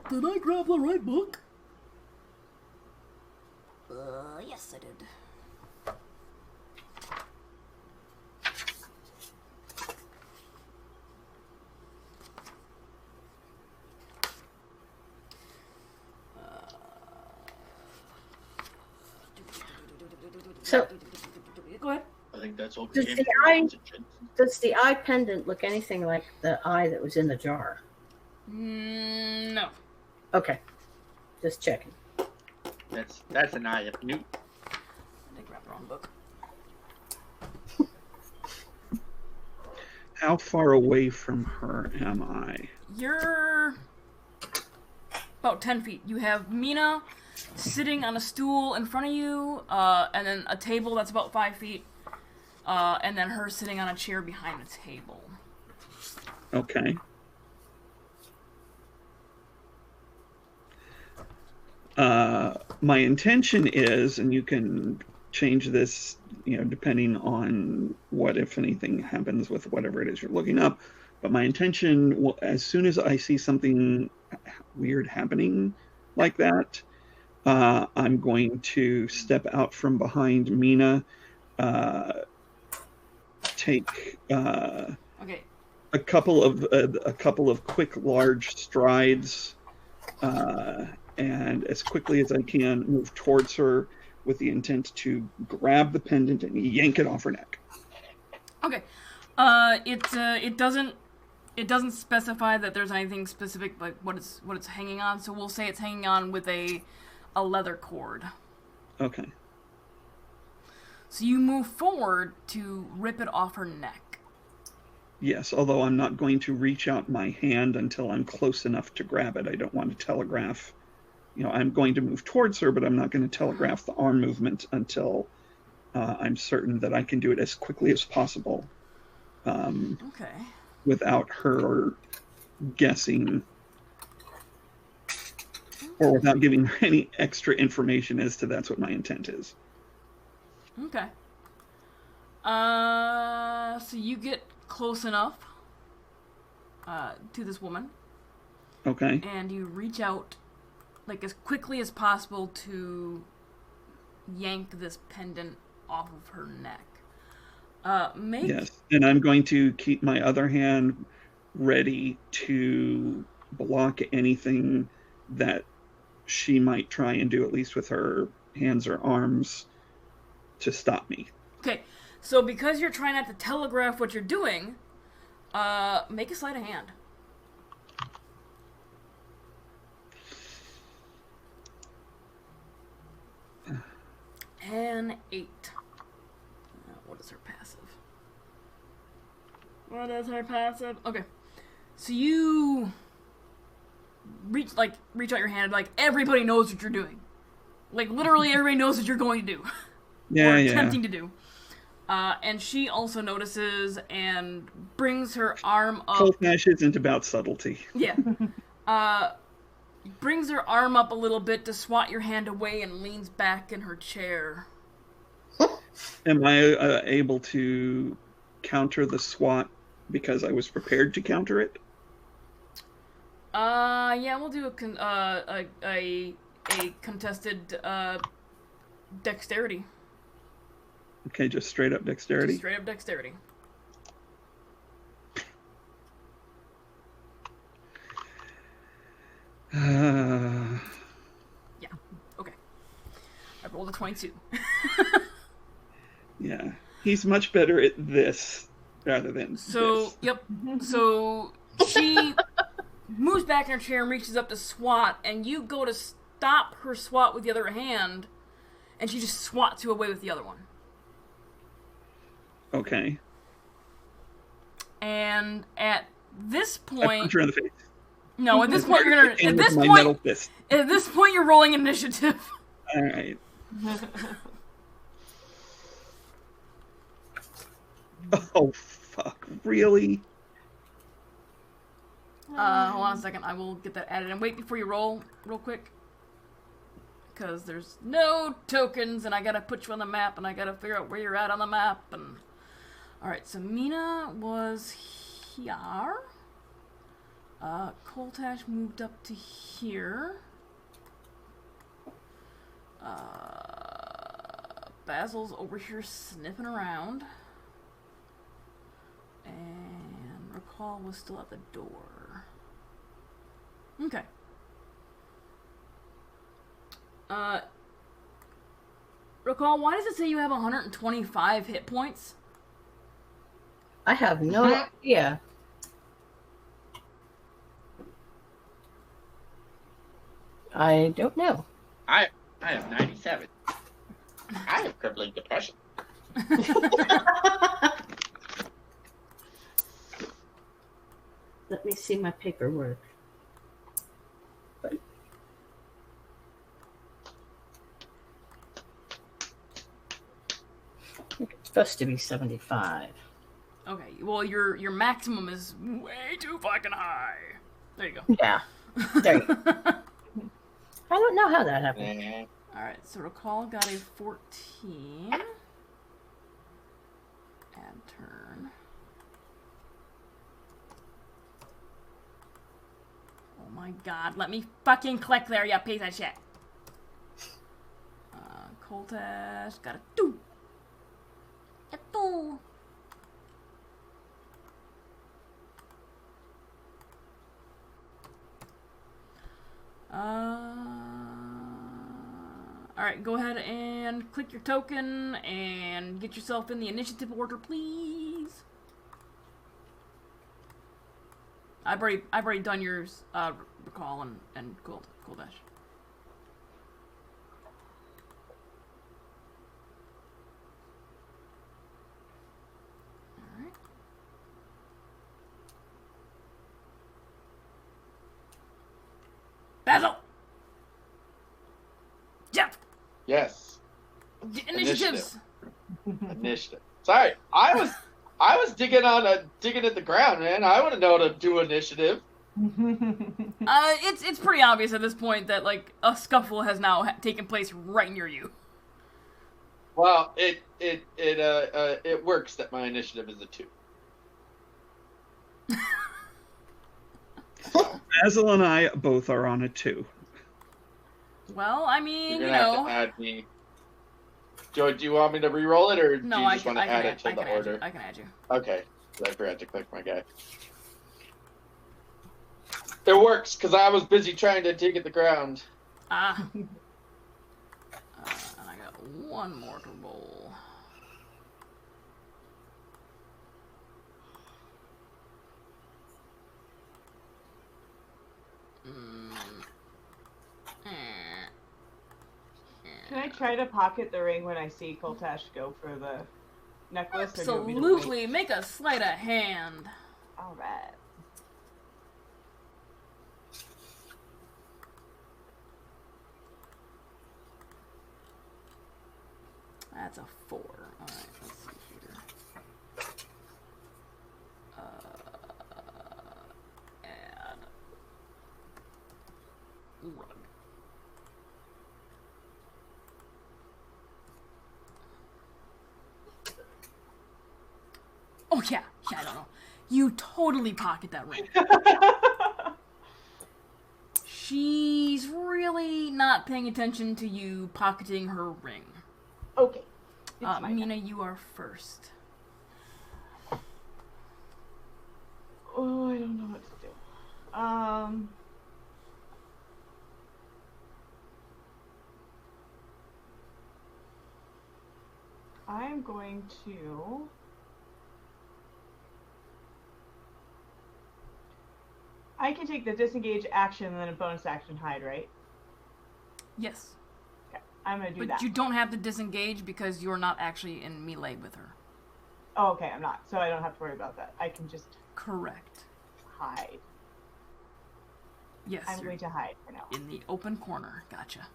Did I grab the right book? Yes, I did. So, Go ahead. I think that's all. Does the eye pendant look anything like the eye that was in the jar? No. Okay. Just checking. That's an eye of Newt. I did grab the wrong book. How far away from her am I? You're about 10 feet. You have Mina sitting on a stool in front of you, and then a table that's about 5 feet, and then her sitting on a chair behind the table. Okay. My intention is, and you can change this, depending on what, if anything, happens with whatever it is you're looking up. But my intention, as soon as I see something weird happening like that, I'm going to step out from behind Mina, take Okay. a couple of quick, large strides, and as quickly as I can move towards her with the intent to grab the pendant and yank it off her neck. Okay. It doesn't specify that there's anything specific like what it's hanging on, so we'll say it's hanging on with a leather cord. Okay. So you move forward to rip it off her neck. Yes, although I'm not going to reach out my hand until I'm close enough to grab it. I don't want to telegraph. I'm going to move towards her, but I'm not going to telegraph the arm movement until I'm certain that I can do it as quickly as possible. Okay. Without her guessing or without giving her any extra information as to that's what my intent is. Okay. So you get close enough to this woman. Okay. And you reach out, like, as quickly as possible to yank this pendant off of her neck. Yes, and I'm going to keep my other hand ready to block anything that she might try and do, at least with her hands or arms, to stop me. Okay, so because you're trying not to telegraph what you're doing, make a sleight of hand. An 8. What is her passive? What is her passive? Okay. So you reach out your hand, like, everybody knows what you're doing. Like, literally everybody knows what you're going to do. Yeah, or attempting to do. And she also notices and brings her arm up. Cold Nash isn't about subtlety. Yeah. Brings her arm up a little bit to swat your hand away and leans back in her chair. Am I able to counter the swat because I was prepared to counter it? Yeah, we'll do a contested dexterity. Okay, just straight up dexterity? Just straight up dexterity. Yeah, okay. I rolled a 22. Yeah, he's much better at this rather than this. Yep. So she moves back in her chair and reaches up to swat, and you go to stop her swat with the other hand, and she just swats you away with the other one. Okay. And at this point, I punch her in the face. No, at this point you're gonna. At this point, you're rolling initiative. All right. Oh fuck! Really? Hold on a second. I will get that added. And wait before you roll, real quick, because there's no tokens, and I gotta put you on the map, and I gotta figure out where you're at on the map. And all right, so Mina was here. Koltash moved up to here. Basil's over here sniffing around. And Recall was still at the door. Okay. Recall, why does it say you have 125 hit points? I have no idea. I don't know. I have 97. I have crippling depression. Let me see my paperwork. It's supposed to be 75. Okay, well your maximum is way too fucking high. There you go. Yeah. There you go. I don't know how that happened. Alright, so Recall got a 14. Add turn. Oh my god, let me fucking click there, you piece of shit. Koltash got a 2. A 2. Alright, go ahead and click your token and get yourself in the initiative order, please. I've already done yours, Recall and Koldash. Alright. Basil! Jeff! Yes. Initiatives! Initiative. Sorry, I was digging at the ground, man. I wouldn't know to do initiative. It's pretty obvious at this point that like a scuffle has now taken place right near you. Well, it works that my initiative is a 2. Basil and I both are on a 2. Well, I mean, You're gonna have to add me. Do you want me to re-roll it, or No, do you just want to add it to the order? I can add you. Okay, I forgot to click my guy. It works, because I was busy trying to dig at the ground. Ah. And I got one more to roll. Can I try to pocket the ring when I see Koltash go for the necklace? Absolutely. Make a sleight of hand. All right. That's a 4. Alright, let's see here. Add rug. Oh yeah, I don't know. You totally pocket that ring. She's really not paying attention to you pocketing her ring. Okay. Mina, you are first. Oh, I don't know what to do. I'm going to... I can take the disengage action and then a bonus action hide, right? Yes. Okay, I'm gonna do that. But you don't have to disengage because you're not actually in melee with her. Oh, okay, I'm not. So I don't have to worry about that. I can just... Correct. hide. Yes. I'm going to hide for now. In the open corner. Gotcha.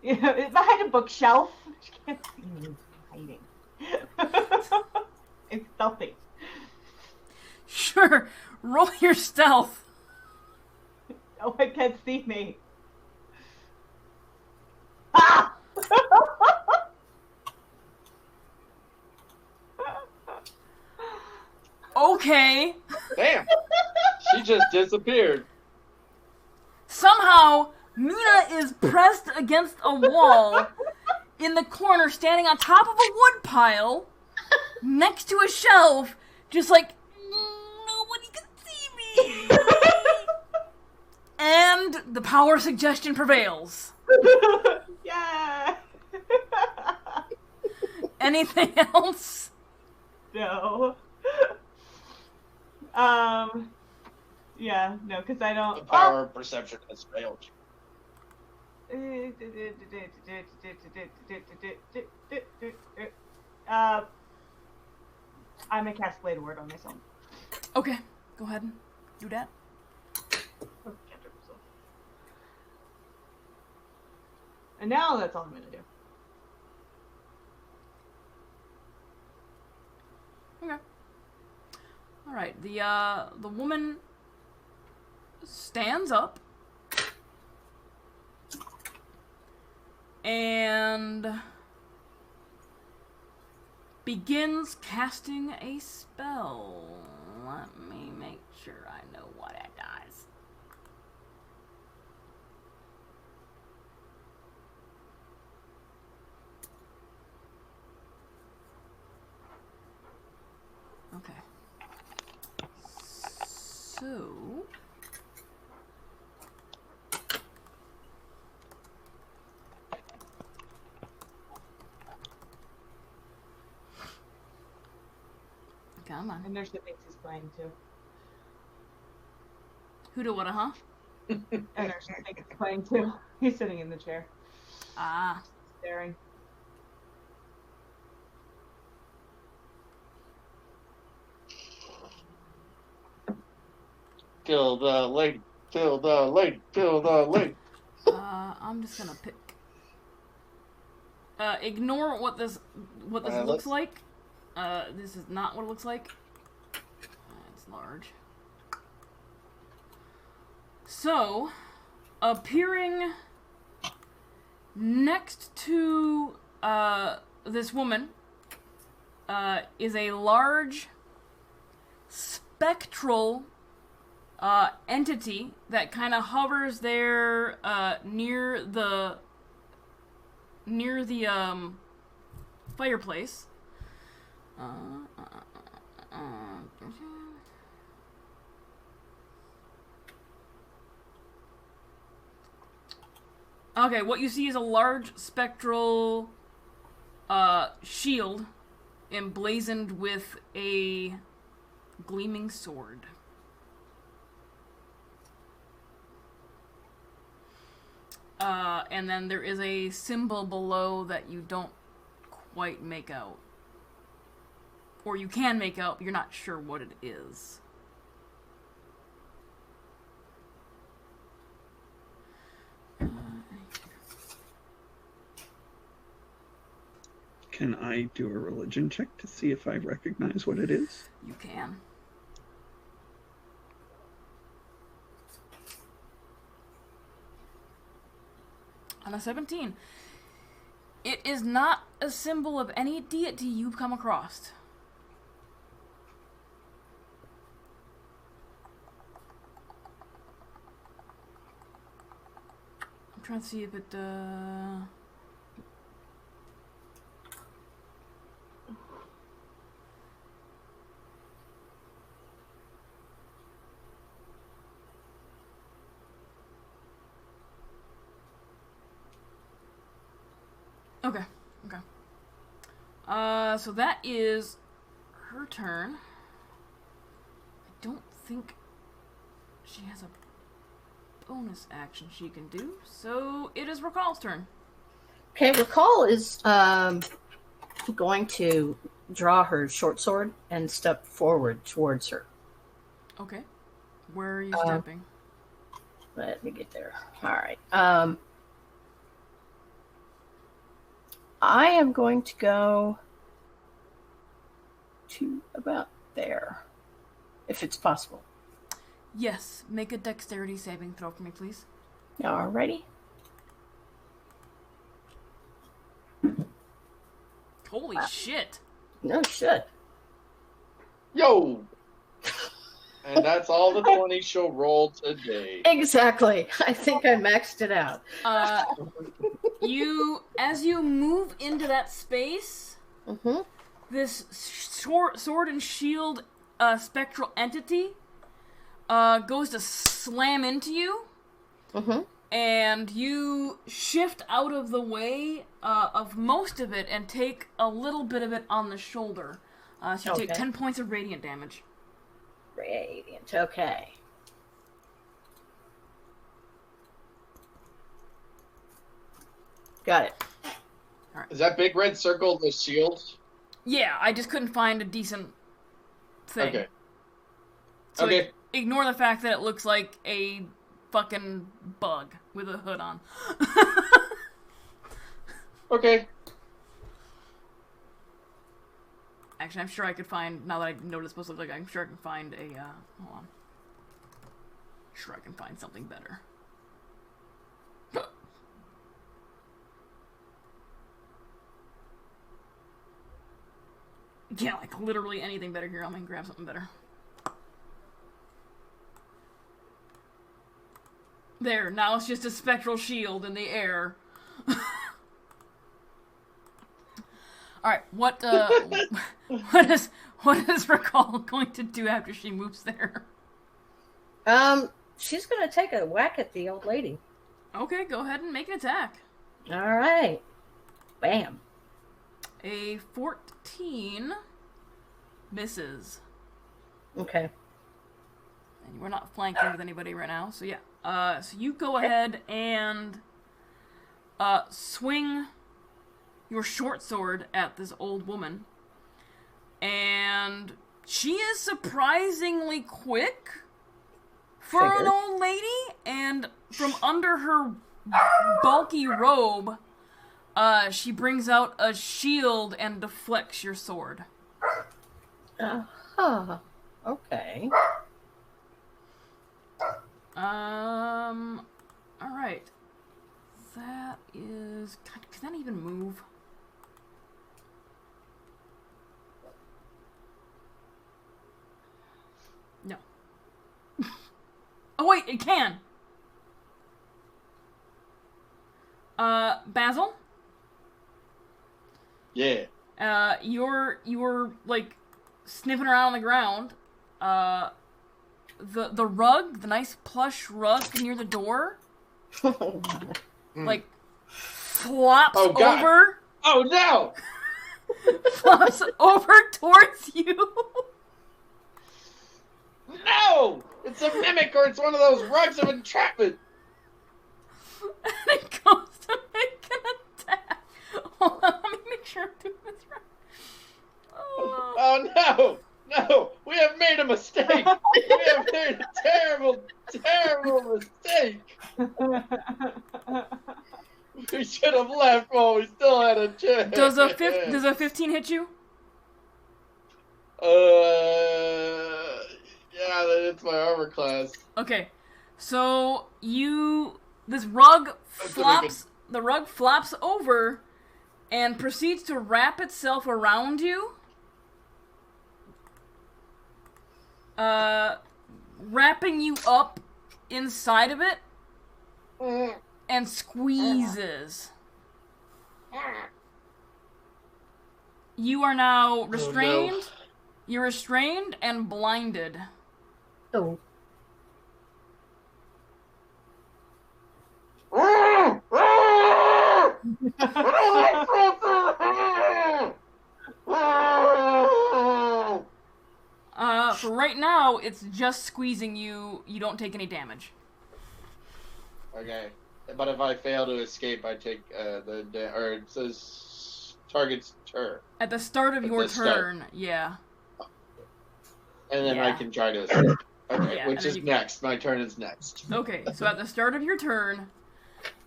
Yeah, it's behind a bookshelf. She can't see me hiding. It's stealthy. Sure. Roll your stealth. No one can see me. Ah! Okay. Damn. She just disappeared. Somehow, Mina is pressed against a wall in the corner, standing on top of a wood pile, next to a shelf, just like, nobody can see me. And the power of suggestion prevails. Yeah. Anything else? No. Yeah, no, because I don't... The power of perception has failed you. I'm gonna cast Blade Word on myself. Okay, go ahead and do that. And now that's all I'm gonna do. Okay. All right. The woman stands up and begins casting a spell. Let me make sure I know what it does. Okay. So... Come on. And there's the things he's playing too. Who do what, huh? And there's the things he's playing too. He's sitting in the chair, Ah. staring. Kill the lady. Kill the lady. Kill the lady. I'm just gonna pick Ignore what this looks let's- like. This is not what it looks like. It's large. So, appearing next to this woman is a large spectral entity that kind of hovers there near the fireplace. Okay, what you see is a large spectral shield emblazoned with a gleaming sword. And then there is a symbol below that you don't quite make out. Or you can make out, but you're not sure what it is. Can I do a religion check to see if I recognize what it is? You can. On a 17. It is not a symbol of any deity you've come across. I'm trying to see if it, Okay. So that is her turn. I don't think she has a bonus action she can do, so it is Recall's turn. Okay, Recall is going to draw her short sword and step forward towards her. Okay. Where are you stepping? Let me get there. All right. I am going to go to about there, if it's possible. Yes. Make a dexterity saving throw for me, please. Alrighty. Holy shit. No shit. Yo! And that's all the 20 she'll roll today. Exactly. I think I maxed it out. As you move into that space, this sword and shield spectral entity goes to slam into you, and you shift out of the way of most of it and take a little bit of it on the shoulder. So you take 10 points of radiant damage. Radiant, okay. Got it. Is that big red circle the shield? Yeah, I just couldn't find a decent thing. Okay. So Okay. Ignore the fact that it looks like a fucking bug with a hood on. Okay. Actually, I'm sure I could find, now that I know what it's supposed to look like, I'm sure I can find a, hold on. Sure I can find something better. Yeah, like literally anything better here. I'm gonna grab something better. There, now it's just a spectral shield in the air. Alright, what is Recall going to do after she moves there? She's gonna take a whack at the old lady. Okay, go ahead and make an attack. Alright. Bam. A 14 misses. Okay. And we're not flanking with anybody right now, so yeah. So you go ahead and swing your short sword at this old woman. And she is surprisingly quick for an old lady, and from under her bulky robe, She brings out a shield and deflects your sword. Okay. Alright. That is... God, can that even move? No. Oh wait, it can! Basil? Yeah. You're like sniffing around on the ground. The rug, the nice plush rug near the door, like flops over. Oh no! Flops over towards you. No! It's a mimic, or it's one of those rugs of entrapment. And it goes to make an attack. Hold on, let me make sure I'm doing this right. Oh no! No! We have made a mistake! We have made a terrible, terrible mistake! We should have left while we still had a chance. Does a 15 hit you? Yeah, it's my armor class. Okay, so this rug flops. The rug flops over, and proceeds to wrap itself around you. Wrapping you up inside of it, and squeezes. You are now restrained. Oh, no. You're restrained and blinded. Oh. For right now, it's just squeezing you. You don't take any damage. Okay. But if I fail to escape, I take or it says target's turn. At the start of your turn, yeah. And then I can try to escape. Okay, Yeah, which is next. My turn is next. Okay, so at the start of your turn,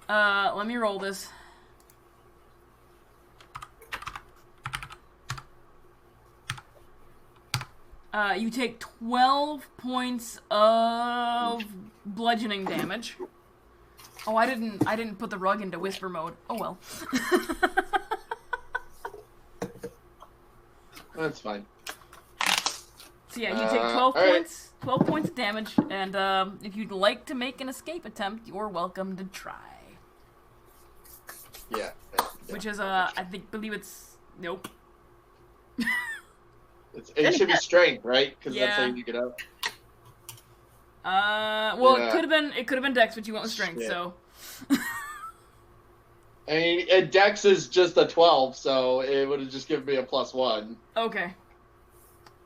let me roll this. You take 12 points of bludgeoning damage. Oh, I didn't put the rug into whisper mode. Oh well. That's fine. So yeah, you take 12 points, 12 points of damage, and if you'd like to make an escape attempt, you're welcome to try. Yeah. Which is believe it's nope. It should be strength, right? Because Yeah. that's how you get up. Well, Yeah. it could have been Dex, but you went with strength, Shit. so. I mean, Dex is just a 12, so it would have just given me a +1. Okay.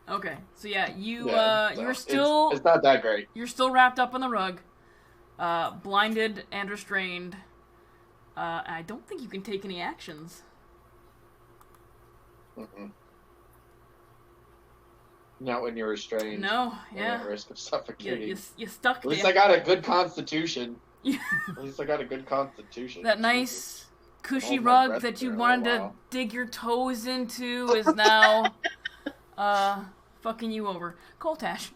Okay. So yeah, So you're still It's not that great. you're still wrapped up in the rug, blinded and restrained. I don't think you can take any actions. Mm-mm. Not when you're restrained. No. You're Yeah. at risk of suffocating. You stuck At there. least I got a good constitution. Yeah. At least I got a good constitution. That nice, cushy Hold my rug breath that you for a wanted to while. dig your toes into is now, fucking you over. Coltash.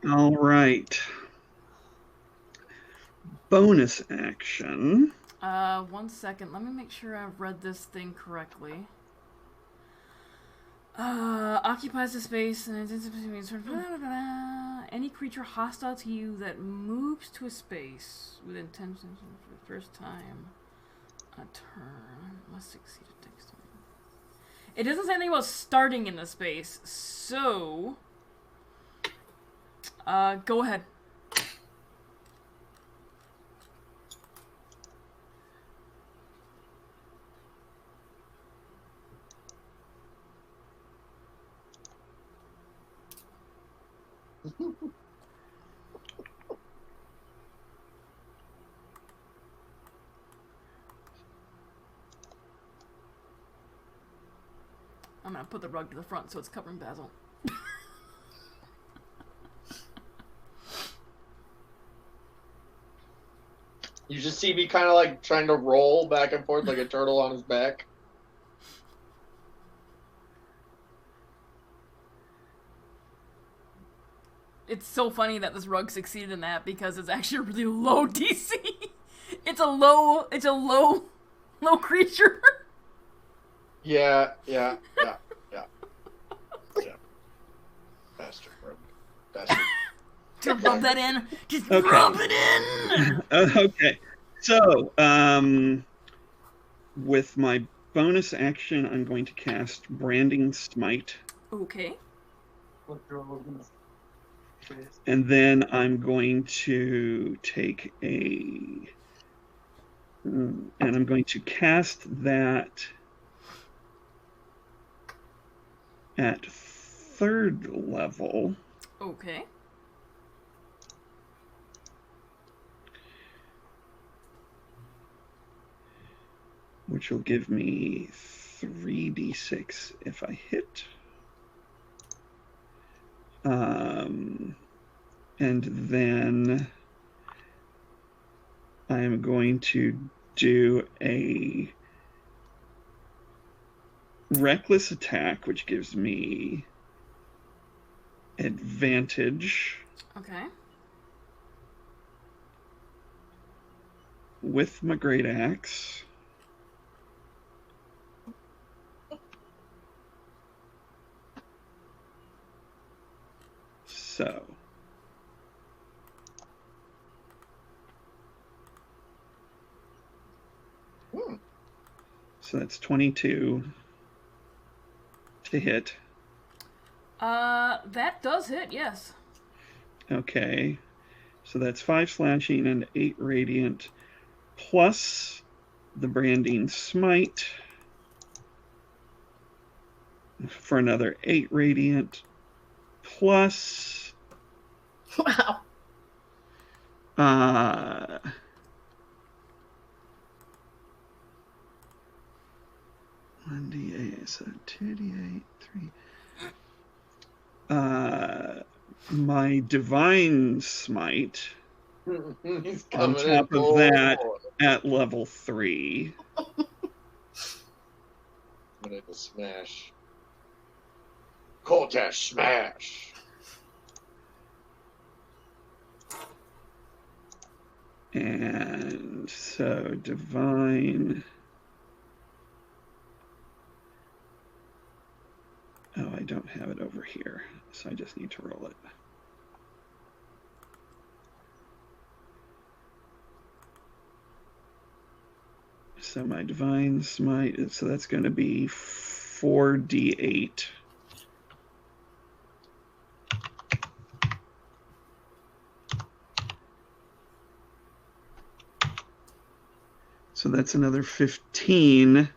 All right. Bonus action. 1 second. Let me make sure I've read this thing correctly. Occupies the space and any creature hostile to you that moves to a space within 10 seconds for the first time a turn must succeed a dexterity. It doesn't say anything about starting in the space, so go ahead. I'm gonna put the rug to the front so it's covering Basil. You just see me kind of like trying to roll back and forth like a turtle on his back. It's so funny that this rug succeeded in that because it's actually a really low DC. It's a low creature. Yeah. Bastard, bro. Bastard. To rub that in. Just rub it in. Okay. So, with my bonus action, I'm going to cast Branding Smite. Okay. And then I'm going to take and I'm going to cast that at 3rd level. Okay. Which will give me 3d6 if I hit. And then I am going to do a reckless attack, which gives me advantage. Okay. With my great axe. So. So that's 22 to hit. That does hit, yes. Okay. So that's 5 slashing and 8 radiant, plus the branding smite for another 8 radiant, plus Wow. 1d8, so 2d8, 3. My divine smite He's on coming top in of that at level 3. I'm gonna go smash. Coltash smash. And so divine. Oh, I don't have it over here, so I just need to roll it. So my divine smite, so that's going to be 4d8. So that's another 15.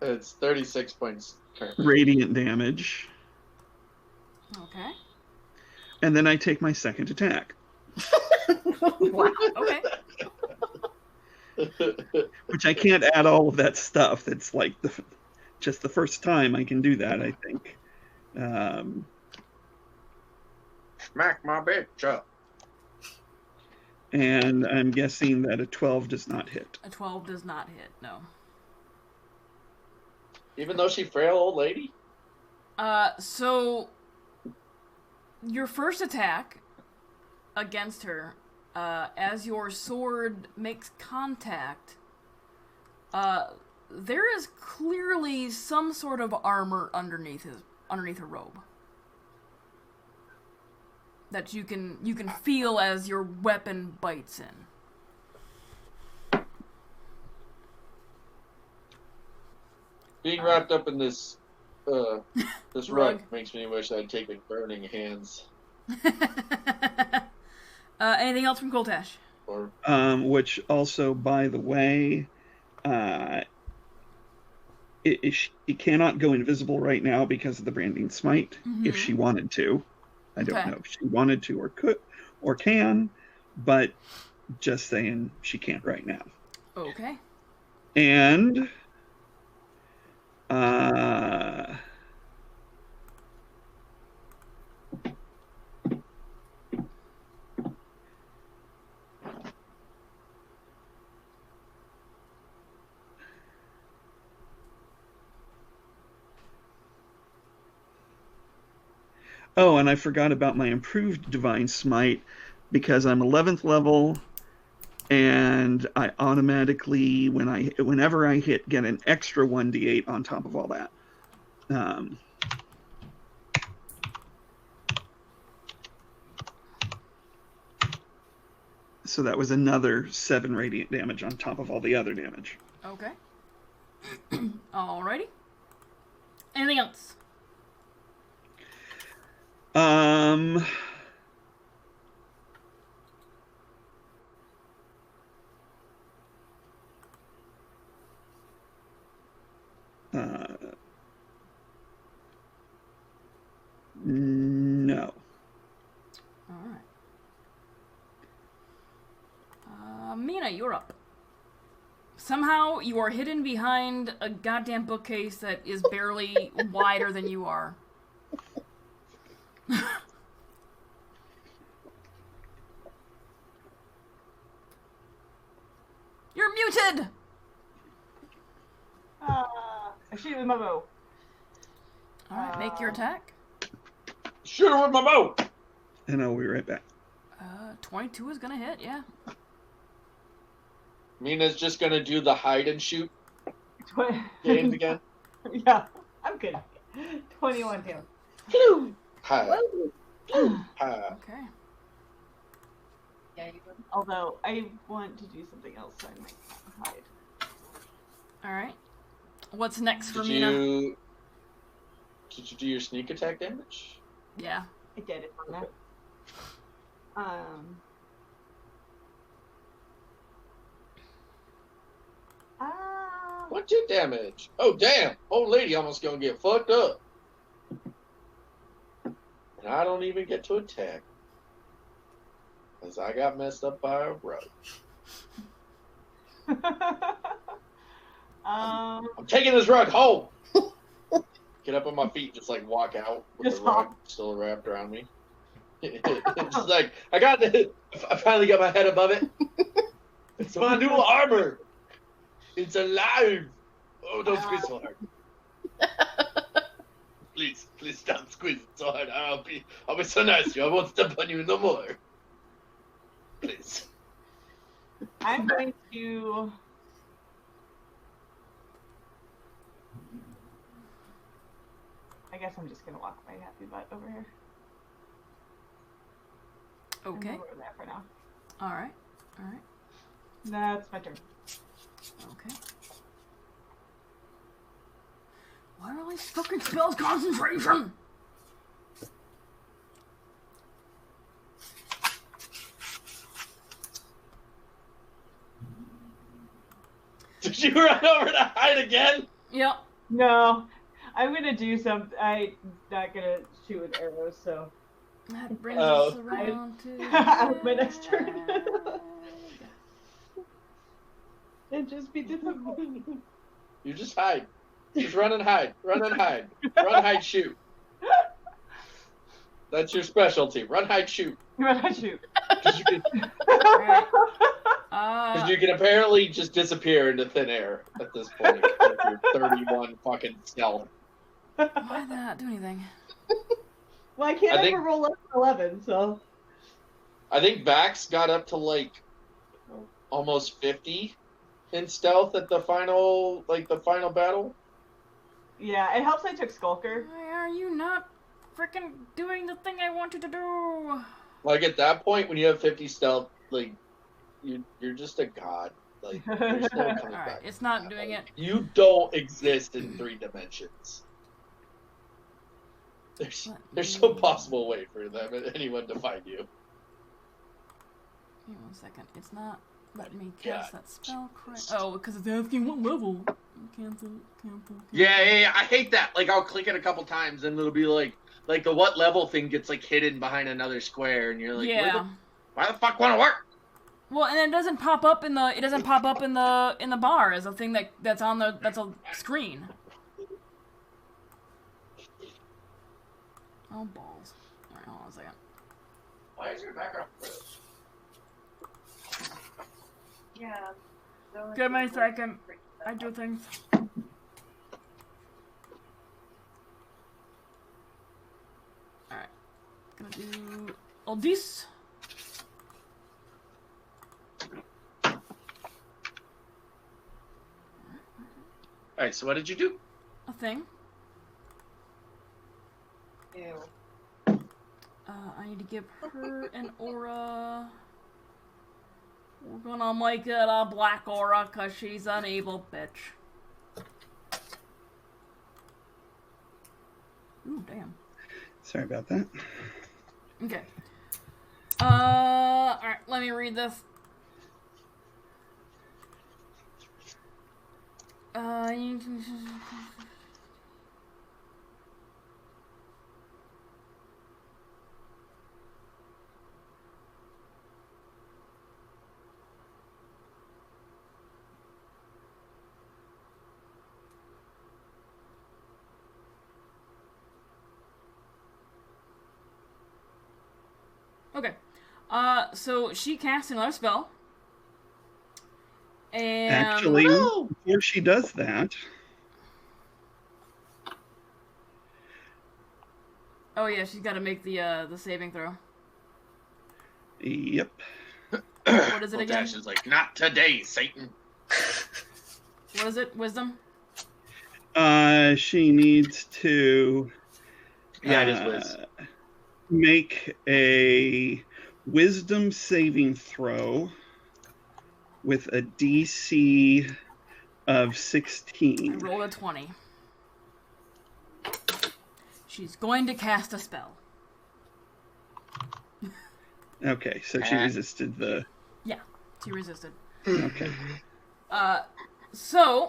It's 36 points currently. Radiant damage. Okay. And then I take my second attack. Wow. Okay. Which I can't add all of that stuff. That's like just the first time I can do that, I think. Smack my bitch up. And I'm guessing that a 12 does not hit. A 12 does not hit, no. Even though she's frail old lady? So your first attack against her, as your sword makes contact, there is clearly some sort of armor underneath her robe that you can feel as your weapon bites in. Being wrapped up in this this Rug. rug makes me wish I'd taken burning hands. Anything else from Koltash? Or Which also, by the way, it cannot go invisible right now because of the branding smite. Mm-hmm. If she wanted to, I don't Okay. know if she wanted to or could or can, but just saying she can't right now. Okay. And Oh, and I forgot about my improved Divine Smite because I'm 11th level, and I automatically, whenever I hit, get an extra 1d8 on top of all that. So that was another 7 radiant damage on top of all the other damage. Okay. Alrighty. Anything else? No. Alright. Mina, you're up. Somehow you are hidden behind a goddamn bookcase that is barely wider than you are. You're muted! I shoot it with my bow. Alright, make your attack. Shoot her with my bow! And I'll be right back. 22 is gonna hit, yeah. Mina's just gonna do the hide and shoot games again. Yeah, I'm good. 21 damage. Hi. Hi. Okay. Yeah, you would. Although I want to do something else, so I might not hide. Alright. What's next for Did Mina? you do your sneak attack damage? Yeah. I did it on that. What's your damage? Oh damn! Old lady almost gonna get fucked up. And I don't even get to attack. Because I got messed up by a rug. I'm taking this rug home! Get up on my feet, just like walk out with Just the rug hop. still wrapped around me. Just like, I finally got my head above it. It's my new armor! It's alive! Oh, don't squeeze so hard. Please don't squeeze it so hard. I'll be so nice to you. I won't step on you no more. Please. I'm going to. I guess I'm just gonna walk my happy butt over here. Okay. I'm over there for now. Alright. Alright. That's my turn. Okay. Why are all these fucking spells concentration? Did you run over to hide again? Yep. No, I'm gonna do some. I'm not gonna shoot with arrows, so. That brings Oh. us around to My next turn. And just be disappointed. You just hide. Just run and hide. Run and hide. Run, hide, shoot. That's your specialty. Run, hide, shoot. When I shoot. Because Alright. you can apparently just disappear into thin air at this point with your 31 fucking stealth. Why did that not do anything? Well, I can't I think- ever roll up to 11, so. I think Vax got up to like almost 50 in stealth at the final battle. Yeah, it helps I took Skulker. Why are you not freaking doing the thing I want you to do? Like at that point when you have 50 stealth, like you're just a god. Like there's no coming Alright, back. it's not doing it. You don't exist in 3 dimensions. There's no possible way for anyone to find you. Give me 1 second. It's not letting me Yeah. cast that spell correct. Oh, because it's asking what level. Cancel. Yeah, I hate that. Like I'll click it a couple times and it'll be like the what level thing gets like hidden behind another square and you're like, Yeah. why the fuck wanna work? Well, and it doesn't pop up in the bar as a thing that's a screen. Oh balls! All right, hold on a second. Why is your background? Yeah. Give me a second. I do things. All right. Roll this. Alright, so what did you do? A thing. Ew. I need to give her an aura. We're gonna make it a black aura because she's an evil bitch. Ooh, damn. Sorry about that. Okay. Alright, let me read this. Okay. So she casts another spell. And Actually, before she does that, oh yeah, she's got to make the saving throw. yep. What is it again? Dash is like, not today, Satan. What is it? Wisdom? She needs to Yeah, it is Wiz. make a wisdom saving throw with a DC of I 16. rolled a 20. She's going to cast a spell. Okay, so she resisted the... Yeah, she resisted. Okay. So,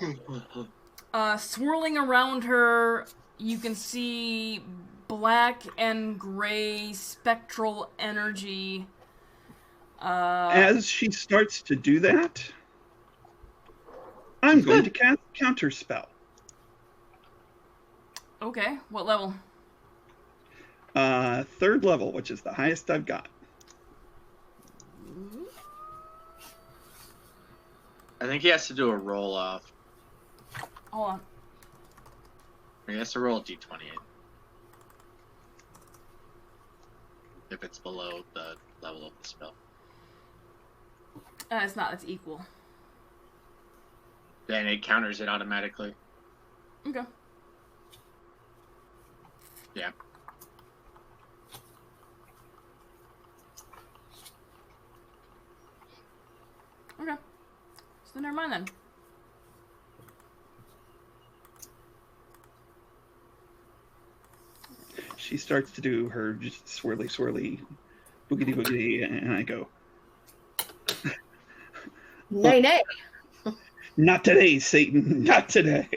swirling around her, you can see black and gray spectral energy. As she starts to do that, I'm going to cast Counterspell. Okay, what level? 3rd level, which is the highest I've got. I think he has to do a roll off. Hold on. He has to roll a d20 if it's below the level of the spell. It's not, it's equal. Then it counters it automatically. Okay. Yeah. Okay. So never mind then. She starts to do her just swirly, swirly, boogity, boogity, and I go, Nay, nay. not today, Satan, not today.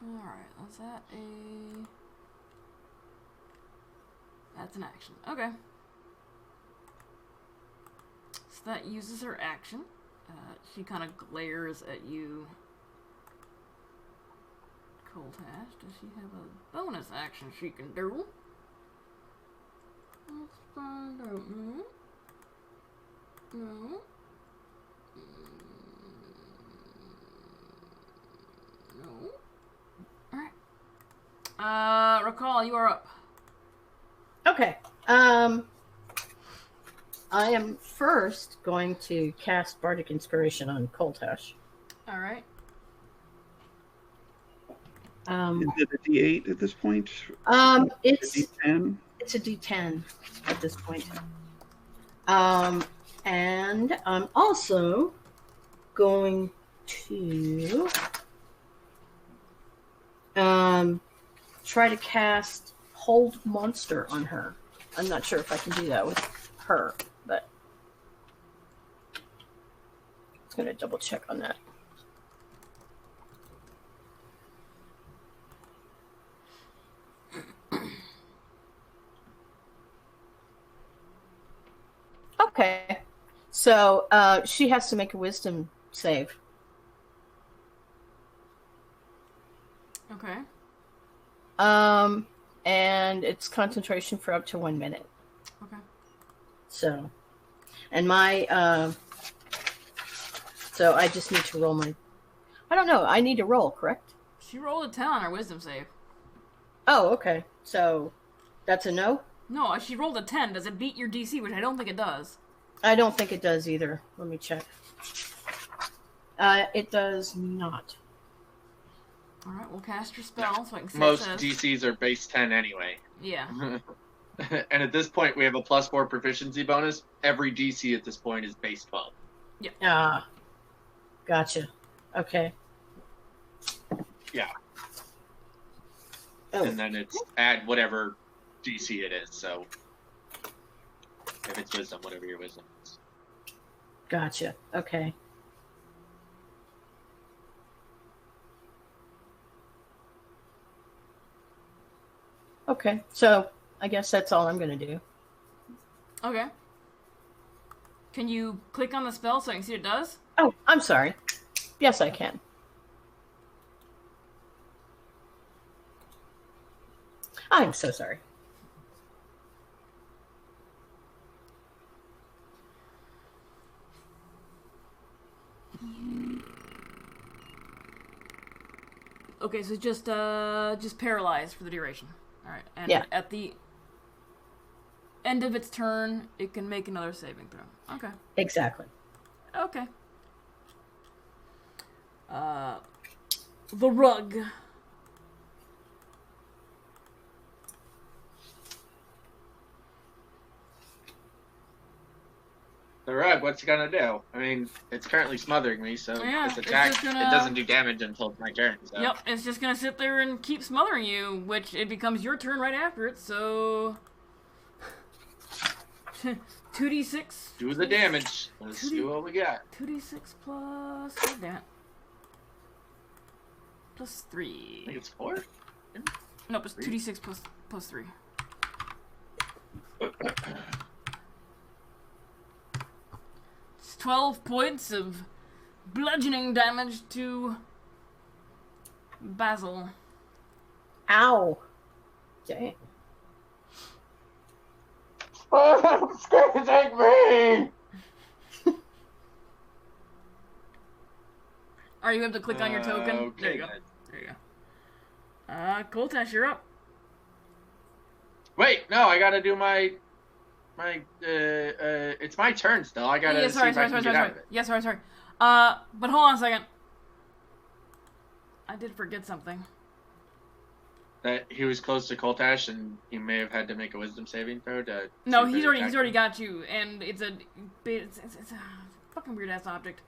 Alright, was that a... That's an action. Okay. So that uses her action. She kind of glares at you. Coltash, does she have a bonus action she can do? Let's find out. No. No. No. Alright. Recall, you are up. Okay. I am first going to cast Bardic Inspiration on Coltash. Alright. Is it a D8 at this point? It's A D10? it's a D10 at this point. And I'm also going to try to cast Hold Monster on her. I'm not sure if I can do that with her, but I'm going to double check on that. Okay. So she has to make a wisdom save. Okay. And it's concentration for up to 1 minute. Okay. So, and my So I just need to roll my... I don't know. I need to roll, correct? She rolled a 10 on her wisdom save. Oh, okay. So that's a no? No, she rolled a 10. Does it beat your DC? Which I don't think it does. I don't think it does either. Let me check. It does not. Alright, we'll cast your spell so I can see Most what it says. DCs are base 10 anyway. Yeah. And at this point, we have a +4 proficiency bonus. Every DC at this point is base 12. Ah, gotcha. Okay. Yeah. Oh, And then it's add whatever DC it is. So if it's wisdom, whatever your wisdom is. gotcha. Okay. Okay, so I guess that's all I'm going to do. Okay. Can you click on the spell so I can see what it does? Oh, I'm sorry. Yes, I can. I'm so sorry. Okay, so just paralyzed for the duration. Alright, and Yeah. at the end of its turn, it can make another saving throw. Okay. Exactly. Okay. The rug. The rug, what's it gonna do? I mean, it's currently smothering me, so Yeah, this it's attack, just gonna- it doesn't do damage until it's my turn. So. Yep, it's just gonna sit there and keep smothering you, which it becomes your turn right after it, so... 2d6. Do the damage. Let's see what we got. 2d6 plus... God damn it. Plus I 3. think it's 4? Nope, it's 2d6 plus 3. It's 12 points of bludgeoning damage to Basil. Ow. Dang. Oh, it's gonna take me! Alright, you have to click on your token. Okay, There you go. then. There you go. Koltash, you're up. Wait, no, I gotta do my it's my turn still. I gotta Yeah, see if I can get out of it. Yeah, sorry. But hold on a second. I did forget something. That he was close to Koltash and he may have had to make a wisdom saving throw to. No, see if he's it already attacked got you, and it's a fucking weird ass object.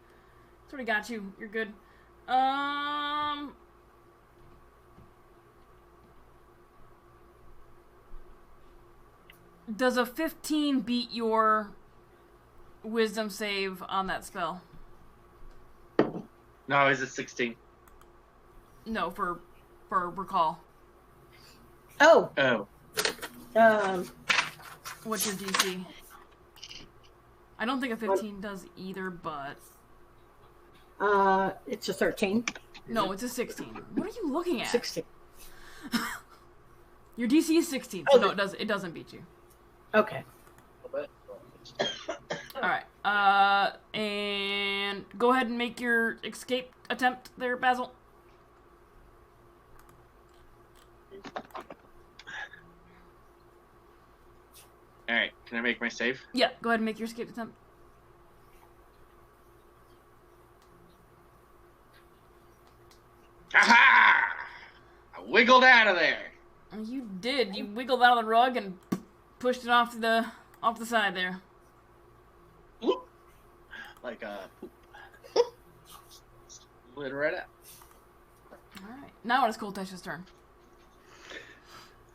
It's already got you. You're good. Does a 15 beat your wisdom save on that spell? him. No, is it 16? No, for recall. Oh, Oh, What's your DC? I don't think a 15 does either, but it's a 13. no, it's a 16. What are you looking at? 16. Your DC is 16, Oh, so no, it doesn't beat you. Okay. Alright, and go ahead and make your escape attempt there, Basil. alright. Can I make my save? Yeah, go ahead and make your escape attempt. Aha! I wiggled out of there. You did. You wiggled out of the rug and pushed it off the side there. Bloop. Like a poop. Slid right out. Alright, now it is Koltash's turn.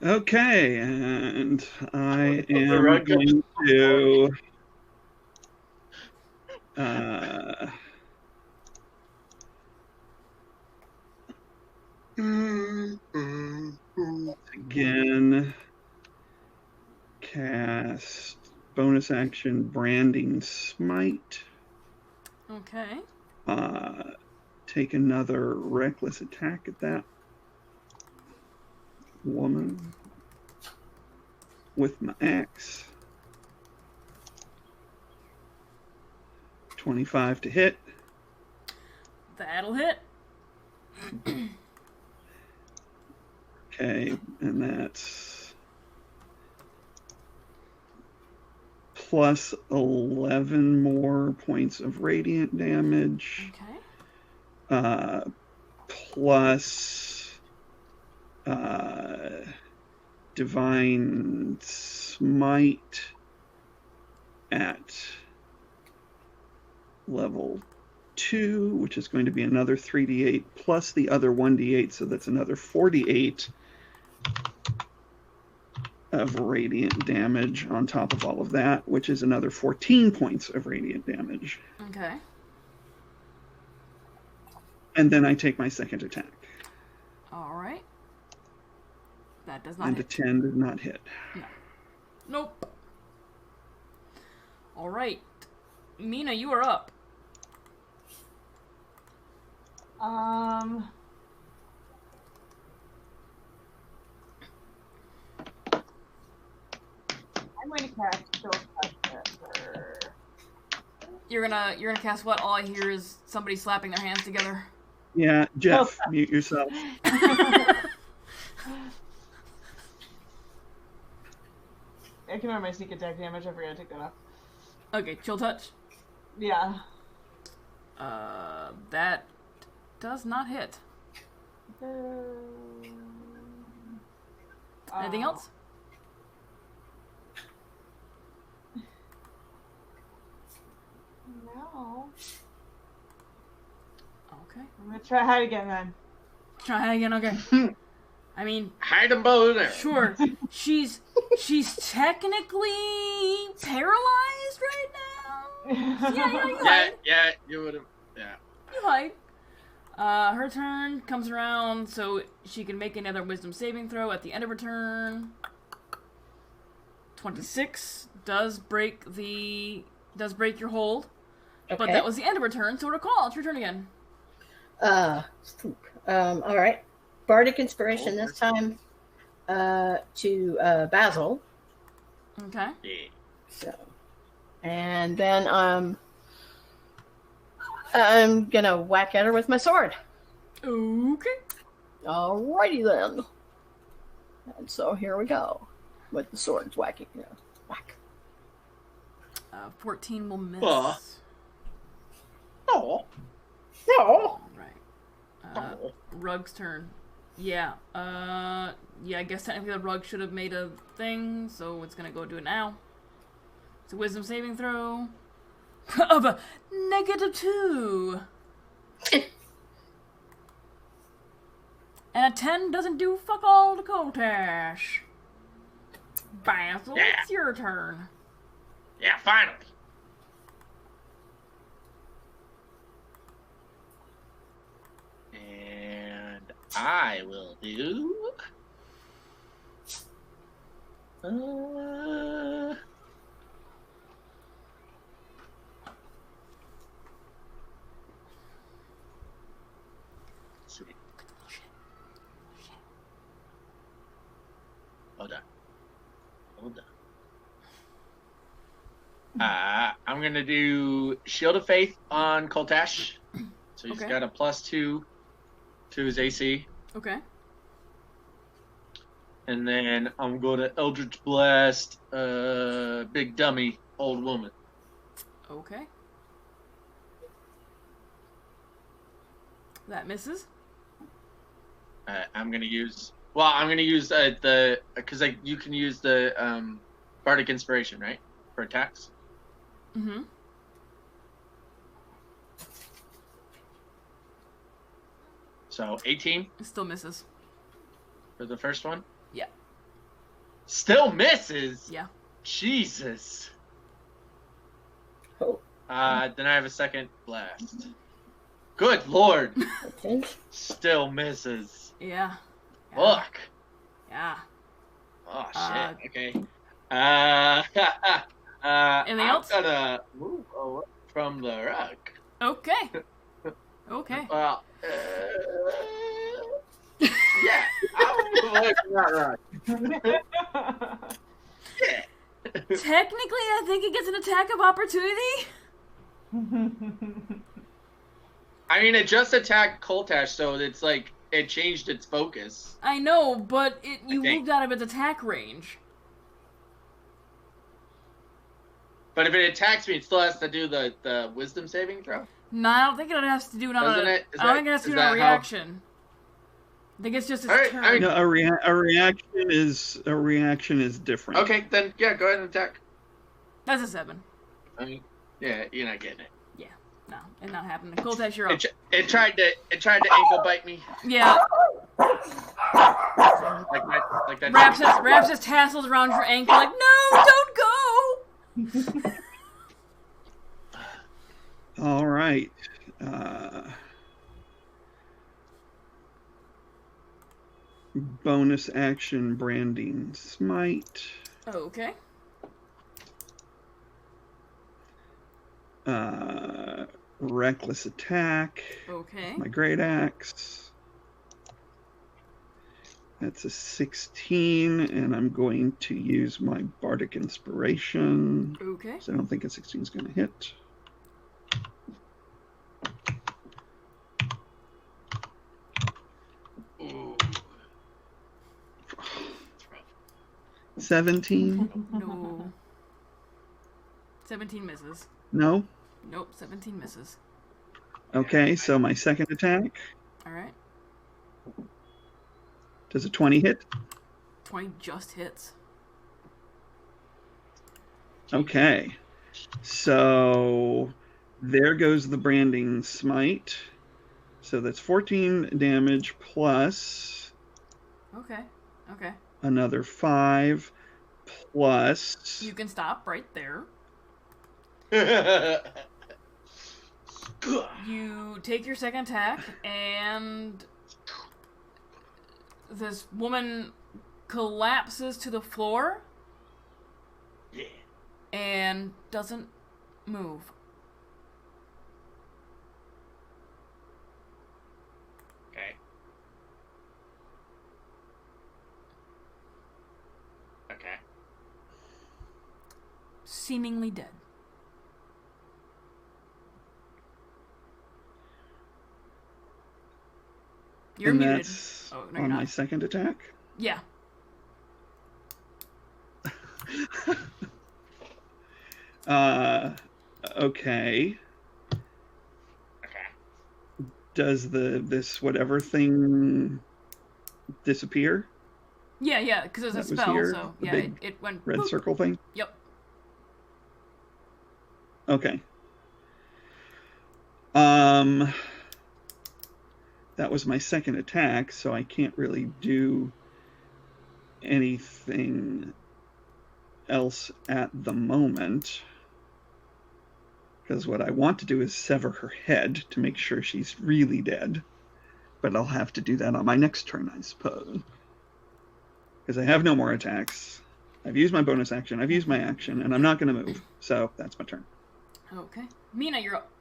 Okay, and I am rug going to again cast bonus action branding smite. Okay. Take another reckless attack at that woman with my axe. 25 to hit. That'll hit. Okay, and that's plus 11 more points of radiant damage. Okay. Plus divine smite at level 2, which is going to be another 3d8 plus the other 1d8, so that's another 4d8 of radiant damage on top of all of that, which is another 14 points of radiant damage. Okay. And then I take my second attack. All right. That does not And hit. a 10 did not hit. No. Nope. All right. Mina, you are up. I'm going to cast Chill Touch at her. You're gonna cast what? All I hear is somebody slapping their hands together. Yeah, Jeff, mute yourself. I can remember my sneak attack damage. I forgot to take that off. Okay, chill touch. Yeah. That does not hit. Anything else? No. Okay. I'm gonna try hide again then. Try again. Okay. I mean, Hide them both there. sure. She's technically paralyzed right now. Yeah, you hide. Yeah, you would have. Yeah. You hide. Her turn comes around, so she can make another wisdom saving throw at the end of her turn. 26 does break your hold. Okay. But that was the end of her turn, so recall, it's your turn again. All right. Bardic Inspiration this time to Basil. Okay. Yeah. So, and then I'm gonna whack at her with my sword. Okay. Alrighty then. And so here we go with the swords whacking. Whack. 14 will miss. Oh. No. Alright. Rug's turn. Yeah. Yeah, I guess technically the rug should have made a thing, so it's gonna go do it now. It's a wisdom saving throw of a -2. And a 10 doesn't do fuck all to Kotash. Basil, Yeah. it's your turn. Yeah, finally. And I will do. Sweet. Hold on. I'm gonna do Shield of Faith on Koltash. So he's Okay. got a +2 to his AC. Okay. And then I'm going to Eldritch Blast, Big Dummy, Old Woman. Okay. That misses. I'm going to use the, because you can use the Bardic Inspiration, right? For attacks. Mm-hmm. So 18 It still misses. for the first one. Yeah. Still misses? Yeah. Jesus. Oh. Then I have a second blast. Good lord. Okay. Still misses. Yeah. Fuck. Yeah. Oh Uh, shit. Okay. Anything else? I'm gonna move away from the rug. Okay. Okay. Well, yeah, I'll move away from that rug. Yeah. Technically, I think it gets an attack of opportunity. I mean, it just attacked Koltash, so it's like it changed its focus. I know, but you think. moved out of its attack range. But if it attacks me, it still has to do the wisdom saving throw. No, I don't think it has to do it on Doesn't a. it? I don't think it has to do it on a reaction. I think it's just its turn. Alright. No, a reaction is different. Okay, then yeah, go ahead and attack. That's a 7. I mean, yeah, you're not getting it. Yeah, no, it's not happening. Koltash, you're up. It tried to ankle bite me. Yeah. Like that. Wraps his tassels around your ankle like, no, don't go! All right. Bonus action branding smite. Okay. Reckless attack. Okay. My great axe. That's a 16, and I'm going to use my bardic inspiration. Okay. So I don't think a 16 is going to hit. Ooh. 17? No. 17 misses. No? Nope, 17 misses. Okay, so my second attack. Alright. Does a 20 hit? 20 just hits. Okay. So there goes the branding smite. So that's 14 damage plus Okay. Okay. another 5 plus. You can stop right there. You take your second attack, and this woman collapses to the floor. Yeah. And doesn't move. Okay. Okay. Seemingly dead. You're and muted. that's Oh, no, you're on my not. second attack. Yeah. Okay. Okay. Does this whatever thing disappear? Yeah, because it's a That was spell, here, so the yeah, big it went Red boop. circle thing? Yep. Okay. That was my second attack, so I can't really do anything else at the moment. Because what I want to do is sever her head to make sure she's really dead. But I'll have to do that on my next turn, I suppose. Because I have no more attacks. I've used my bonus action, I've used my action, and I'm not going to move. So that's my turn. Okay. Mina, you're up.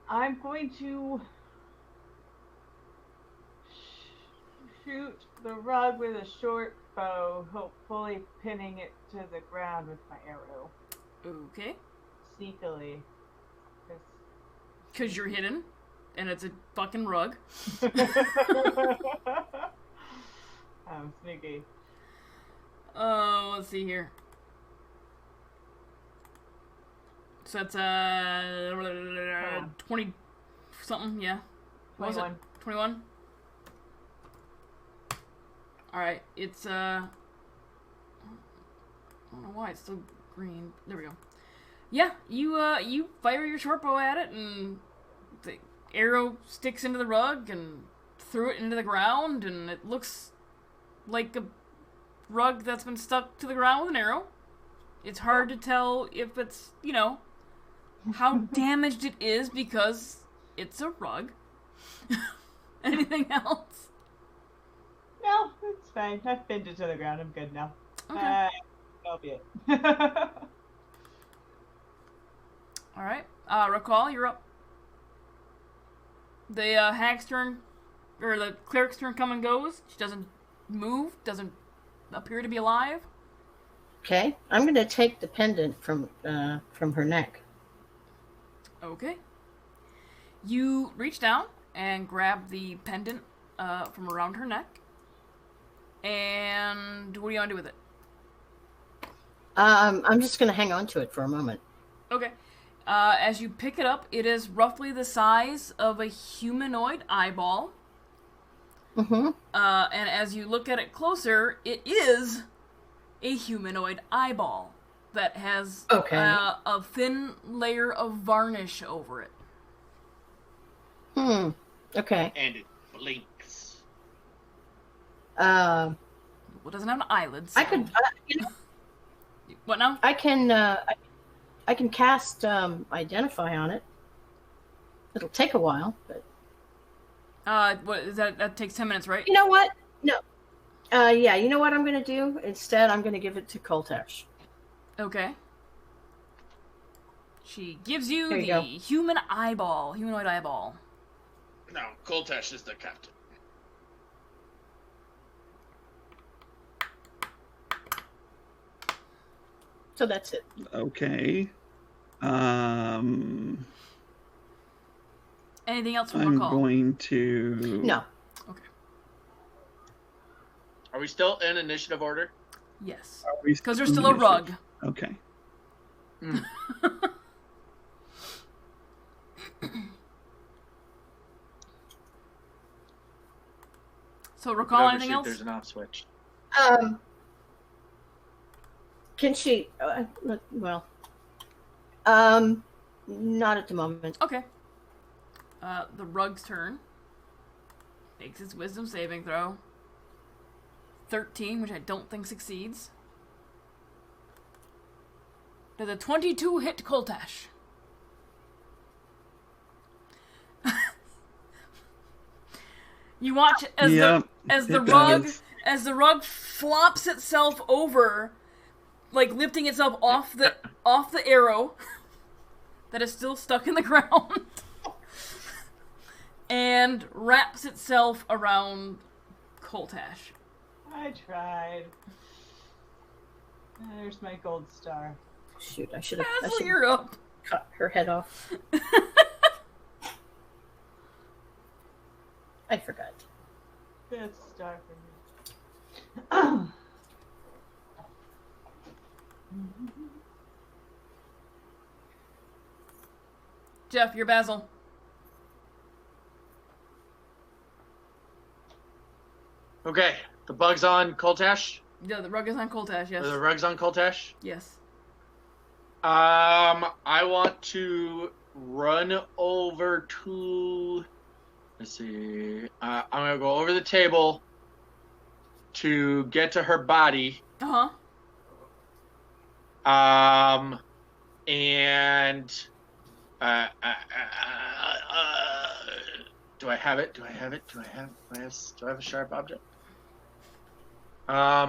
I'm going to shoot the rug with a short bow, hopefully pinning it to the ground with my arrow. Okay. Sneakily. Because you're hidden, and it's a fucking rug. I'm sneaky. Oh, let's see here. So that's 20 something, yeah. What was it? 21? Alright, it's I don't know why it's still green. There we go. Yeah, you fire your short bow at it, and the arrow sticks into the rug and threw it into the ground, and it looks like a rug that's been stuck to the ground with an arrow. It's hard to tell if it's, how damaged it is because it's a rug. Anything else? No, it's fine. I've pinned it to the ground. I'm good now. Okay. That'll be it. Alright. Recall, you're up. The hag's turn, or the cleric's turn come and goes. She doesn't move, doesn't appear to be alive. Okay, I'm going to take the pendant from her neck. Okay. You reach down and grab the pendant from around her neck. And what do you want to do with it? I'm just going to hang on to it for a moment. Okay. As you pick it up, it is roughly the size of a humanoid eyeball. Mm-hmm. And as you look at it closer, it is a humanoid eyeball that has a thin layer of varnish over it. Okay. And it blinks. Well, it doesn't have an eyelid. So... I could. What now? I can cast Identify on it. It'll take a while, but. What is that? That takes 10 minutes, right? You know what? No. Yeah. You know what I'm gonna do? Instead, I'm gonna give it to Koltesh. Okay. She gives you There you the go. humanoid eyeball. No, Koltesh is the captain. So that's it. Okay. Anything else from I'm recall? going to. No. Okay. Are we still in initiative order? Yes. we Because there's still a rug. Okay. So recall Whatever, anything shoot, else? There's an off switch. Can she? Well. Not at the moment. Okay. The rug's turn. Makes its wisdom saving throw. 13, which I don't think succeeds. Does a 22 hit Koltesh? You watch as the rug flops itself over, like lifting itself off the arrow that is still stuck in the ground, and wraps itself around Koltesh. I tried. There's my gold star. Shoot, I should have Basil, you're up. cut her head off. I forgot. Good star for me. Jeff, you're Basil. Okay, the bug's on Koltesh. Yeah, the rug is on Koltesh, yes. Or the rug's on Koltesh. Yes. I want to run over to. Let's see. I'm gonna go over the table to get to her body. Uh-huh. And do I have it? Do I have a sharp object? I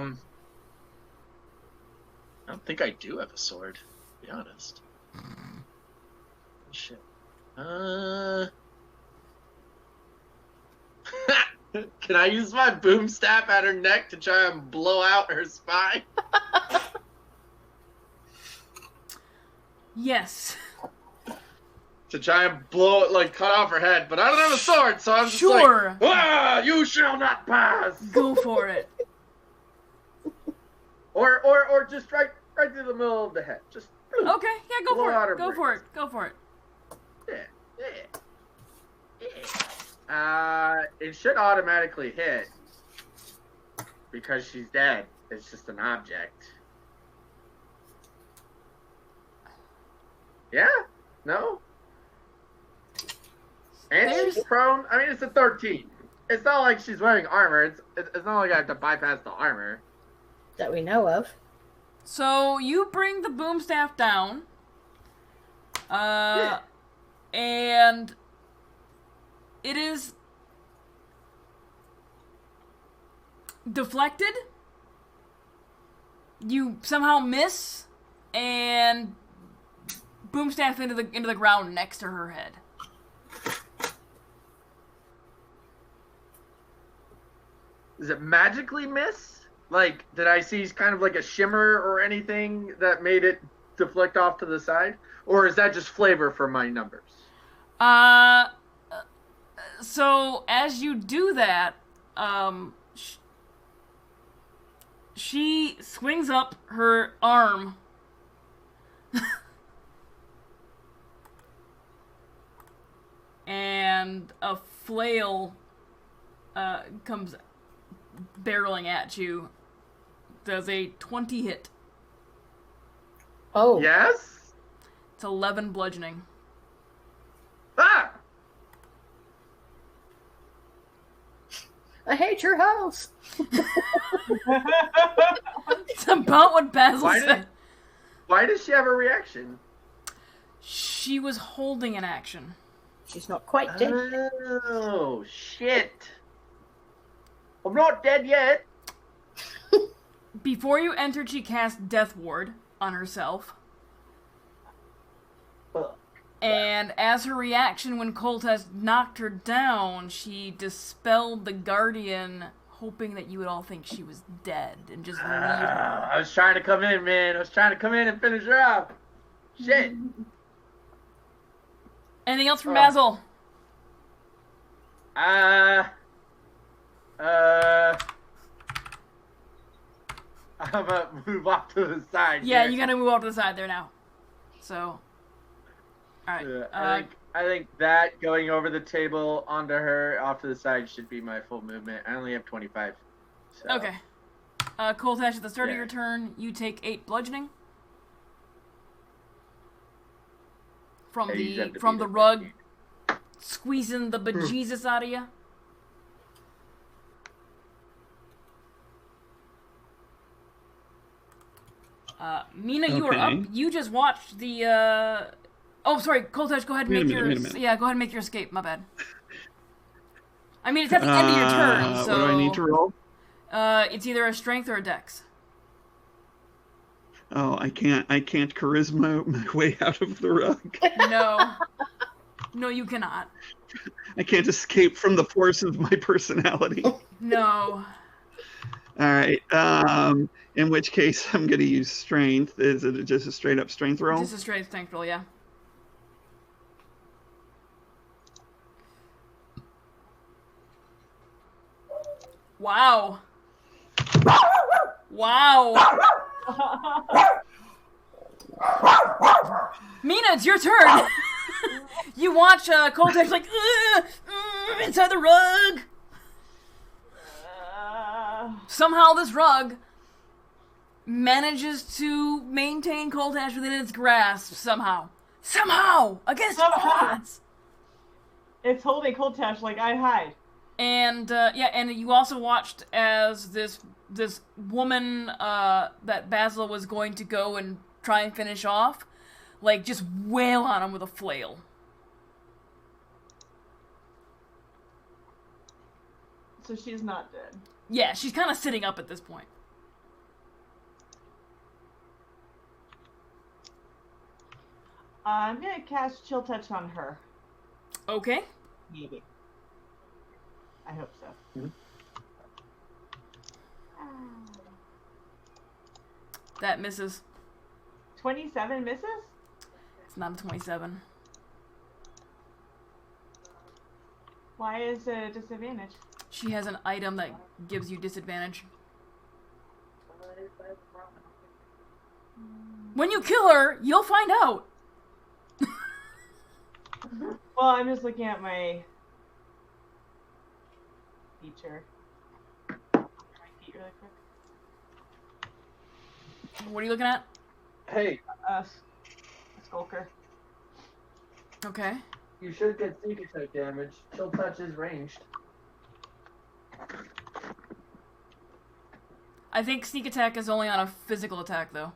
don't think I do have a sword, to be honest. Shit. Can I use my boom staff at her neck to try and blow out her spine? Yes. To try and blow it, like cut off her head, but I don't have a sword, so I'm just Sure. like, you shall not pass. Go for it. Or just right through the middle of the head. Just Okay, yeah, go blow for out it. her Go brains. for it. Go for it. Yeah. It should automatically hit because she's dead. It's just an object. Yeah? No? And she's There's- prone. I mean, it's a 13. It's not like she's wearing armor. It's not like I have to bypass the armor. That we know of. So you bring the boom staff down. And it is deflected. You somehow miss and boom staff into the ground next to her head. Is it magically miss? Like, did I see kind of like a shimmer or anything that made it deflect off to the side? Or is that just flavor for my numbers? So as you do that, she swings up her arm. And a flail comes barreling at you. Does a 20 hit. Oh. Yes? It's 11 bludgeoning. Ah! I hate your house. It's about what Basil Why said. Why does she have a reaction? She was holding an action. She's not quite dead. Oh, shit. I'm not dead yet. Before you entered, she cast Death Ward on herself. And as her reaction when Koltesh knocked her down, she dispelled the Guardian, hoping that you would all think she was dead and just leave her. I was trying to come in, man. I was trying to come in and finish her off. Shit. Anything else from Basil? I'm gonna move off to the side. Yeah, here. you gotta move off to the side there now. So, alright. I think that going over the table onto her off to the side should be my full movement. I only have 25. So. Okay. Koltesh, at the start of your turn, you take 8 bludgeoning. From the rug, squeezing the bejesus out of you. Mina, you are up. You just watched the, Oh, sorry, Koltesh, go ahead and make your... Yeah, go ahead and make your escape, my bad. I mean, it's at the end of your turn, so... What do I need to roll? It's either a strength or a dex. Oh, I can't charisma my way out of the rug. No. No, you cannot. I can't escape from the force of my personality. No. All right. In which case, I'm going to use strength. Is it just a straight up strength roll? Just a straight strength roll, yeah. Wow. Wow. Mina, it's your turn. You watch Koltesh like inside the rug. Somehow this rug manages to maintain Koltesh within its grasp. Somehow against all odds. It's holding Koltesh like I hide. And and you also watched as this woman that Basil was going to go and try and finish off, like, just wail on him with a flail. So she's not dead. Yeah, she's kind of sitting up at this point. I'm gonna cast Chill Touch on her. Okay. Maybe. I hope so. Mm-hmm. That misses. 27 misses? It's not a 27. Why is it a disadvantage? She has an item that gives you disadvantage. When you kill her, you'll find out. Well, I'm just looking at my feature. My feet really quick. What are you looking at? Hey, Skulker. Okay. you should get sneak attack damage. Chill touch is ranged. I think sneak attack is only on a physical attack, though.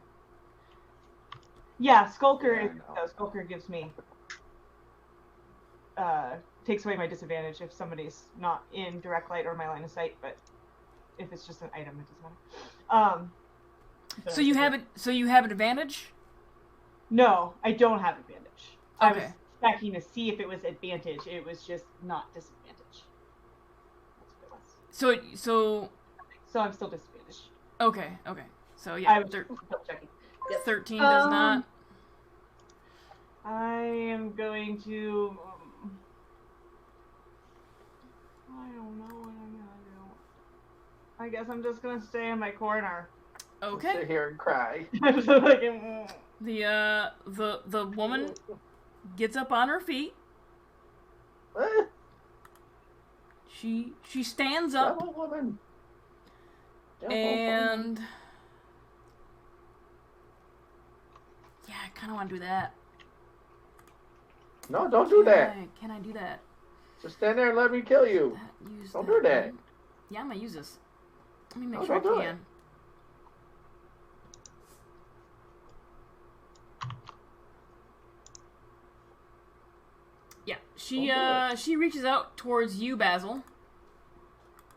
Yeah, Skulker. Yeah, I know. Skulker gives me takes away my disadvantage if somebody's not in direct light or my line of sight. But if it's just an item, it doesn't matter. So you have it. So you have an advantage. No, I don't have advantage. I was Okay. checking to see if it was advantage. It was just not disadvantage. That's what it was. So So I'm still disadvantaged. okay. So I yeah, was double checking. 13 does not. I am going to. I don't know what I'm gonna do. I guess I'm just gonna stay in my corner. Okay. Sit here and cry. So I can- The woman gets up on her feet. What? She stands up Devil woman. Devil and yeah, I kind of want to do that. No, don't do that. Can I do that? Just stand there and let me kill you. Don't do that. Yeah, I'm gonna use this. Let me make No, sure I don't do can. Yeah, she reaches out towards you, Basil.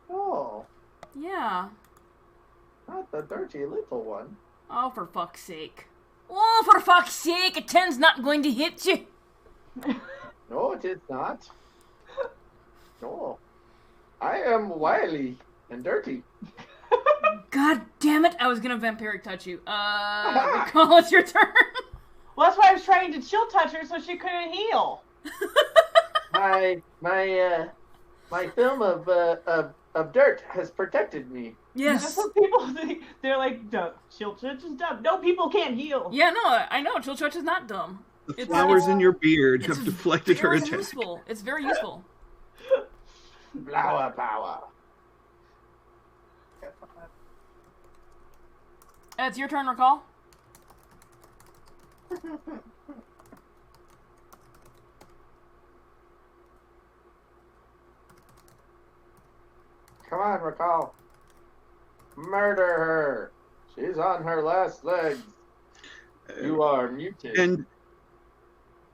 Oh, Yeah. not the dirty little one. Oh, for fuck's sake. Oh, for fuck's sake, a 10's not going to hit you. No, it is not. No. I am wily and dirty. God damn it, I was gonna vampiric touch you. Recall, it's your turn. Well, that's why I was trying to chill touch her so she couldn't heal. My film of dirt has protected me. That's Yes. what people think. They're like, "Duh, chill touch is dumb." No, people can't heal. Yeah, no, I know, chill touch is not dumb. The flowers in your beard have deflected her very attack. useful. It's very useful. Flower power. It's your turn, Recall. Come on, Recall. Murder her. She's on her last legs. You are muted. And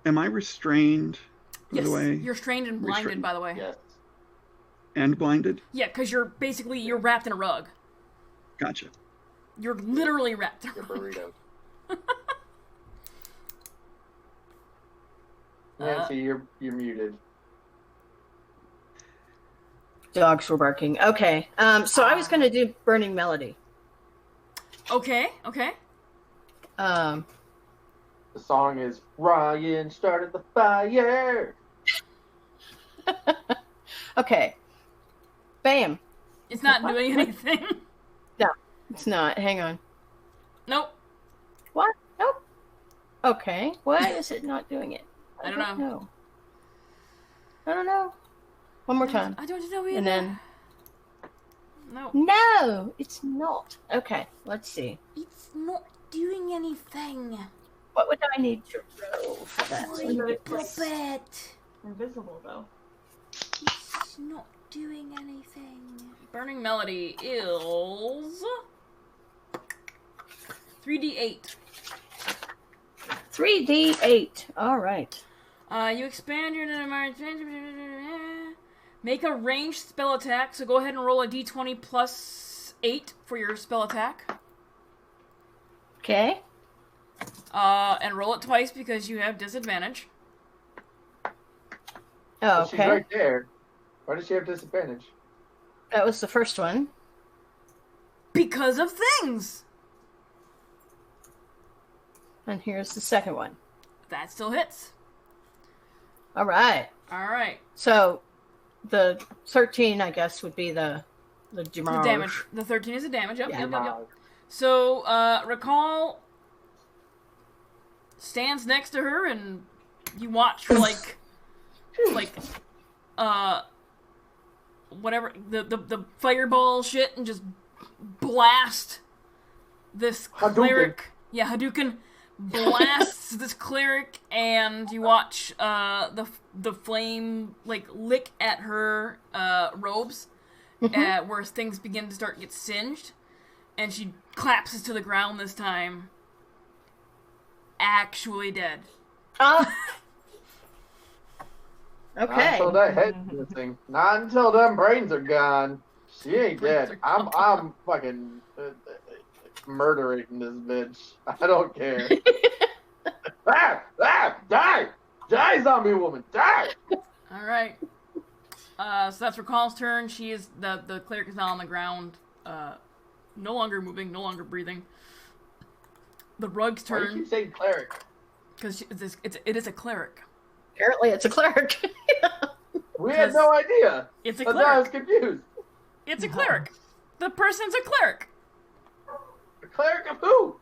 am I restrained, by Yes, the way? you're strained and blinded, Restrained. by the way. Yes. And blinded? Yeah, because you're wrapped in a rug. Gotcha. You're literally wrapped in a Your rug. burrito. Nancy, you're muted. Dogs were barking. Okay. So I was going to do Burning Melody. Okay. Um, The song is Ryan started the fire. okay. Bam. It's not doing anything. It's not. Hang on. Nope. What? Nope. Okay. Why is it not doing it? I don't know. I don't know. One more time. I don't know either. And then. No. No, it's not. Okay. Let's see. It's not doing anything. What would I need to roll for that? Puppet. Invisible though. It's not doing anything. Burning Melody is 3d8. 3d8. All right. You expand your make a ranged spell attack. So go ahead and roll a d20 plus 8 for your spell attack. Okay. And roll it twice because you have disadvantage. Oh, She's okay. right there. Why does she have disadvantage? That was the first one. Because of things. And here's the second one. That still hits. All right. All right. So the 13, I guess, would be the The damage. damage. The 13 is the damage. Yep, Yeah. yep. So, Recall stands next to her, and you watch for whatever the fireball shit, and just blast this cleric. Hadouken. Yeah, Hadouken blasts this cleric, and you watch the flame lick at her robes, where things begin to get singed, and she collapses to the ground this time, actually dead. Oh. Not Okay. until that head's missing. Not until them brains are gone. She ain't dead. I'm fucking murdering this bitch. I don't care. Die, zombie woman, die. All right. So that's Recall's turn. She is the cleric is now on the ground, no longer moving, no longer breathing. The rug's Why do turn. you keep saying cleric? Because it is a cleric. Apparently, it's a cleric. We had no idea. It's a That's why I was cleric. confused. It's a cleric. The person's a cleric. A cleric of who?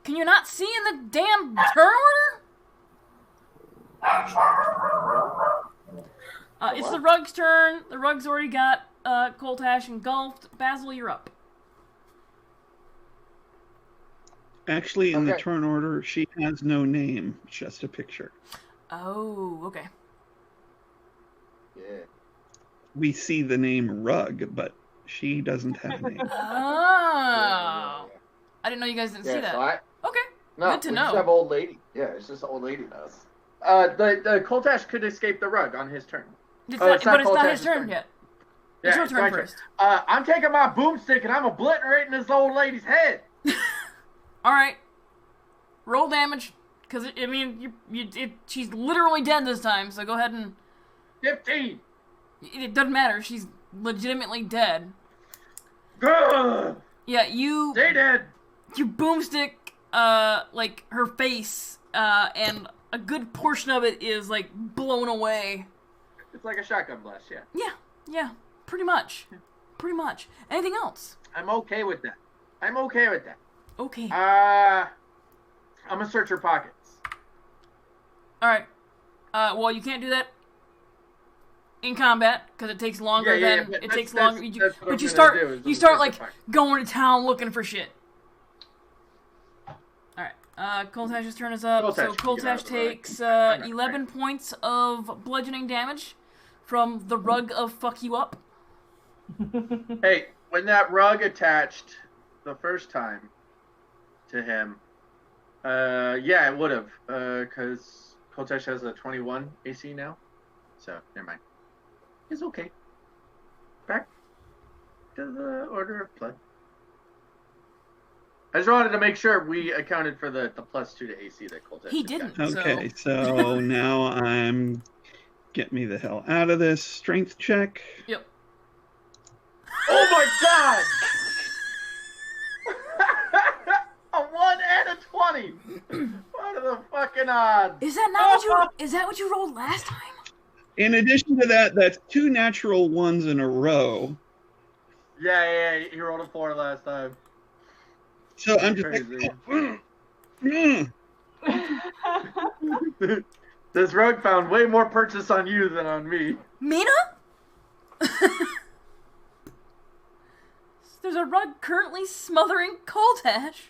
Can you not see in the damn turn order? It's the rug's turn. The rug's already got Coltash engulfed. Basil, you're up. Actually, in the Okay. turn order, she has no name, just a picture. Oh, okay. Yeah. We see the name Rug, but she doesn't have a name. Oh. I didn't know you guys didn't see that. So I, Okay. no, Good to we know. just have old lady. Yeah, it's just old lady knows. The Coltash could escape the rug on his turn. It's Oh, not, it's not but it's not Coltash's his turn turn. yet. It's your turn my first. I'm taking my boomstick and I'm obliterating this old lady's head. Alright. Roll damage. Because, she's literally dead this time, so go ahead and... 15. It doesn't matter. She's legitimately dead. Grr! Yeah, you... Stay dead. You boomstick, her face, and a good portion of it is, blown away. It's like a shotgun blast, yeah. Yeah, pretty much. Pretty much. Anything else? I'm okay with that. Okay. I'm gonna search her pockets. Alright. Well, you can't do that in combat, because it takes longer than... but it that's- takes longer... that's You, what I'm but you gonna start, do, is you I'm start, gonna search her pockets. going to town looking for shit. Alright. Coltash's turn is up. Coltash, So you get out Coltash of the way. takes I know, 11 points of bludgeoning damage from the rug of fuck you up. Hey, when that rug attached the first time to him, yeah, it would have, because Coltash has a 21 AC now. So, never mind. It's okay. Back to the order of play. I just wanted to make sure we accounted for the +2 to AC that Coltash He had didn't. gotten. Okay, so now I'm... Get me the hell out of this. Strength check. Yep. Oh my god! A 1 and a 20! What are the fucking odds? Is that not what you... Is that what you rolled last time? In addition to that, that's 2 natural ones in a row. Yeah, he rolled a 4 last time. So I'm just Crazy. like, This rug found way more purchase on you than on me. Mina? There's a rug currently smothering Coltash.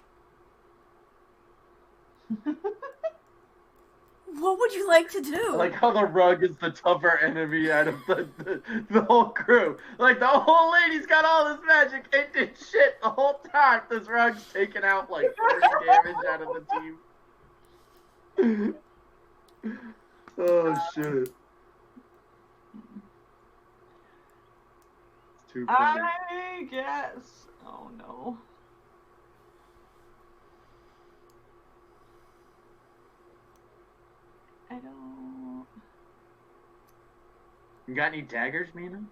What would you like to do? I like how the rug is the tougher enemy out of the whole crew. Like, the whole lady's got all this magic, ain't did shit the whole time. This rug's taking out, 30 damage out of the team. Oh, shit. It's too funny. I guess. Oh no. I don't. You got any daggers, Mina?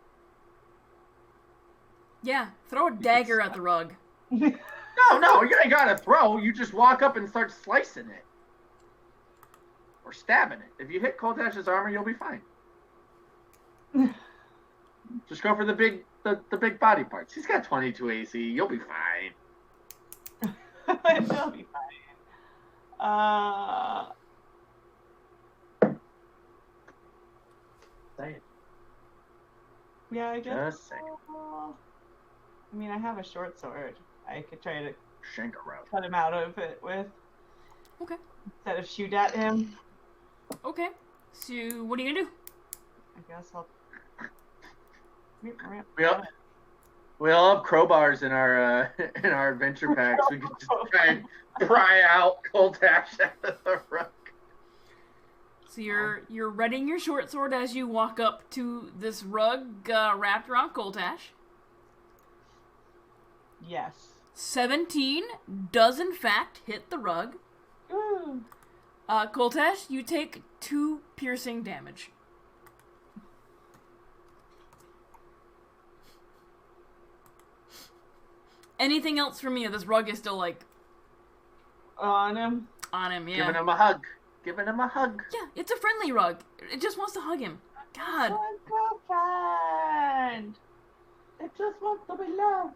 Yeah, throw a dagger at the rug. No, you ain't gotta throw. You just walk up and start slicing it. Or stabbing it. If you hit Coltash's armor, you'll be fine. Just go for the big body parts. He's got 22 AC. You'll be fine. It'll be fine. Say it. Yeah, I guess. Just say it. I mean, I have a short sword. I could try to Shank around. cut him out of it with, Okay. instead of shoot at him. Okay. So, what are you gonna do? I guess I'll. We all have crowbars in our adventure packs. We can just try and pry out Coltash out of the rug. So you're readying your short sword as you walk up to this rug wrapped around Coltash. Yes. 17 does in fact hit the rug. Ooh. Coltash, you take 2 piercing damage. Anything else from me? This rug is still, like... On him. On him, yeah. Giving him a hug. Giving him a hug. Yeah, it's a friendly rug. It just wants to hug him. God. My girlfriend. It just wants to be loved.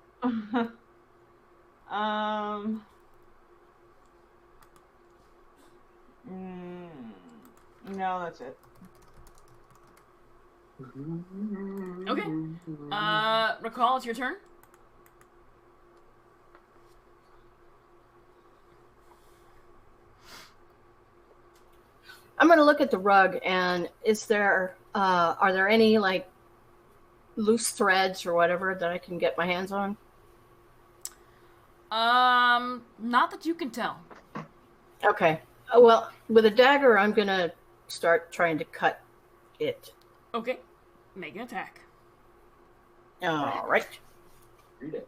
No, that's it. Okay. Recall, it's your turn. I'm going to look at the rug, and are there any, like, loose threads or whatever that I can get my hands on? Not that you can tell. Okay. Well, with a dagger, I'm going to start trying to cut it. Okay. Make an attack. All right. Read it.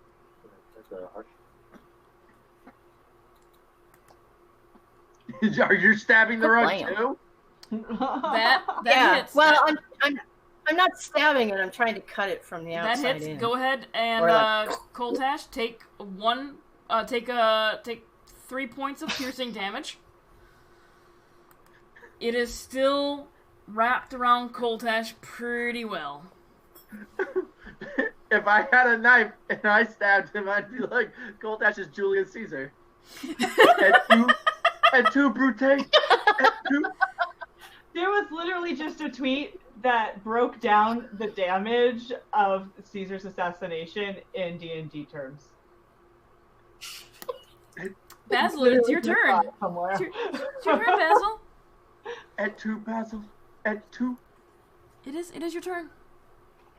That's a harsh. Are you stabbing the rug Blam. too? That Yeah. hits. Well, I'm not stabbing it. I'm trying to cut it from the That outside hits. in. Go ahead and Or like- Coltash, take 3 points of piercing damage. It is still wrapped around Coltash pretty well. If I had a knife and I stabbed him, I'd be like, Coltash is Julius Caesar. and two brute. And two. There was literally just a tweet that broke down the damage of Caesar's assassination in D&D terms. Basil, it's your turn. Somewhere. It's your turn, Basil. And two, Basil. And two. It is your turn.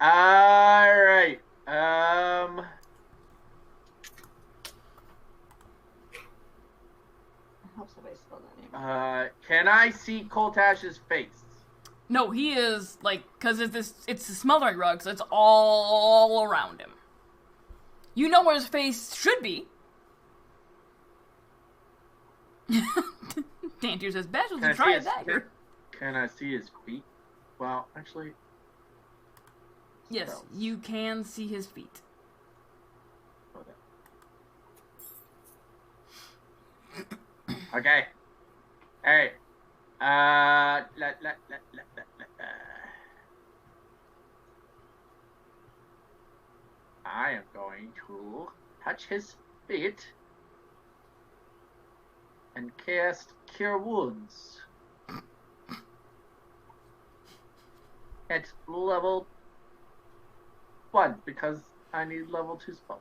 Alright. I hope somebody spelled that name. Can I see Coltash's face? No, he is, like, because it's a smothering rug, so it's all around him. You know where his face should be. Dantier says, Basil, Can I try see a dagger. Can I see his feet? Well, actually... Yes, spells. you can see his feet. Okay. Alright. I am going to touch his feet and cast Cure Wounds at level 1 because I need level 2 spells.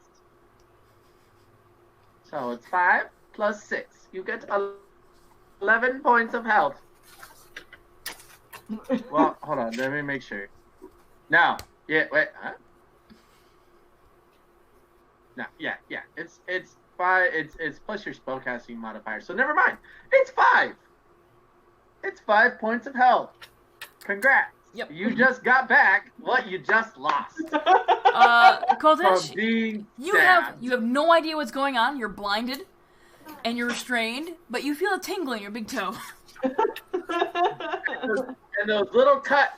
So it's 5 plus 6. You get 11 points of health. Well, hold on. Let me make sure. No. Yeah, wait. Huh? No, yeah. It's 5. It's plus your spellcasting modifier. So never mind. It's 5. It's 5 points of health. Congrats. Yep. You just got back what you just lost. Coltash, From being you stabbed. have no idea what's going on. You're blinded, and you're restrained, but you feel a tingle in your big toe. And those little cuts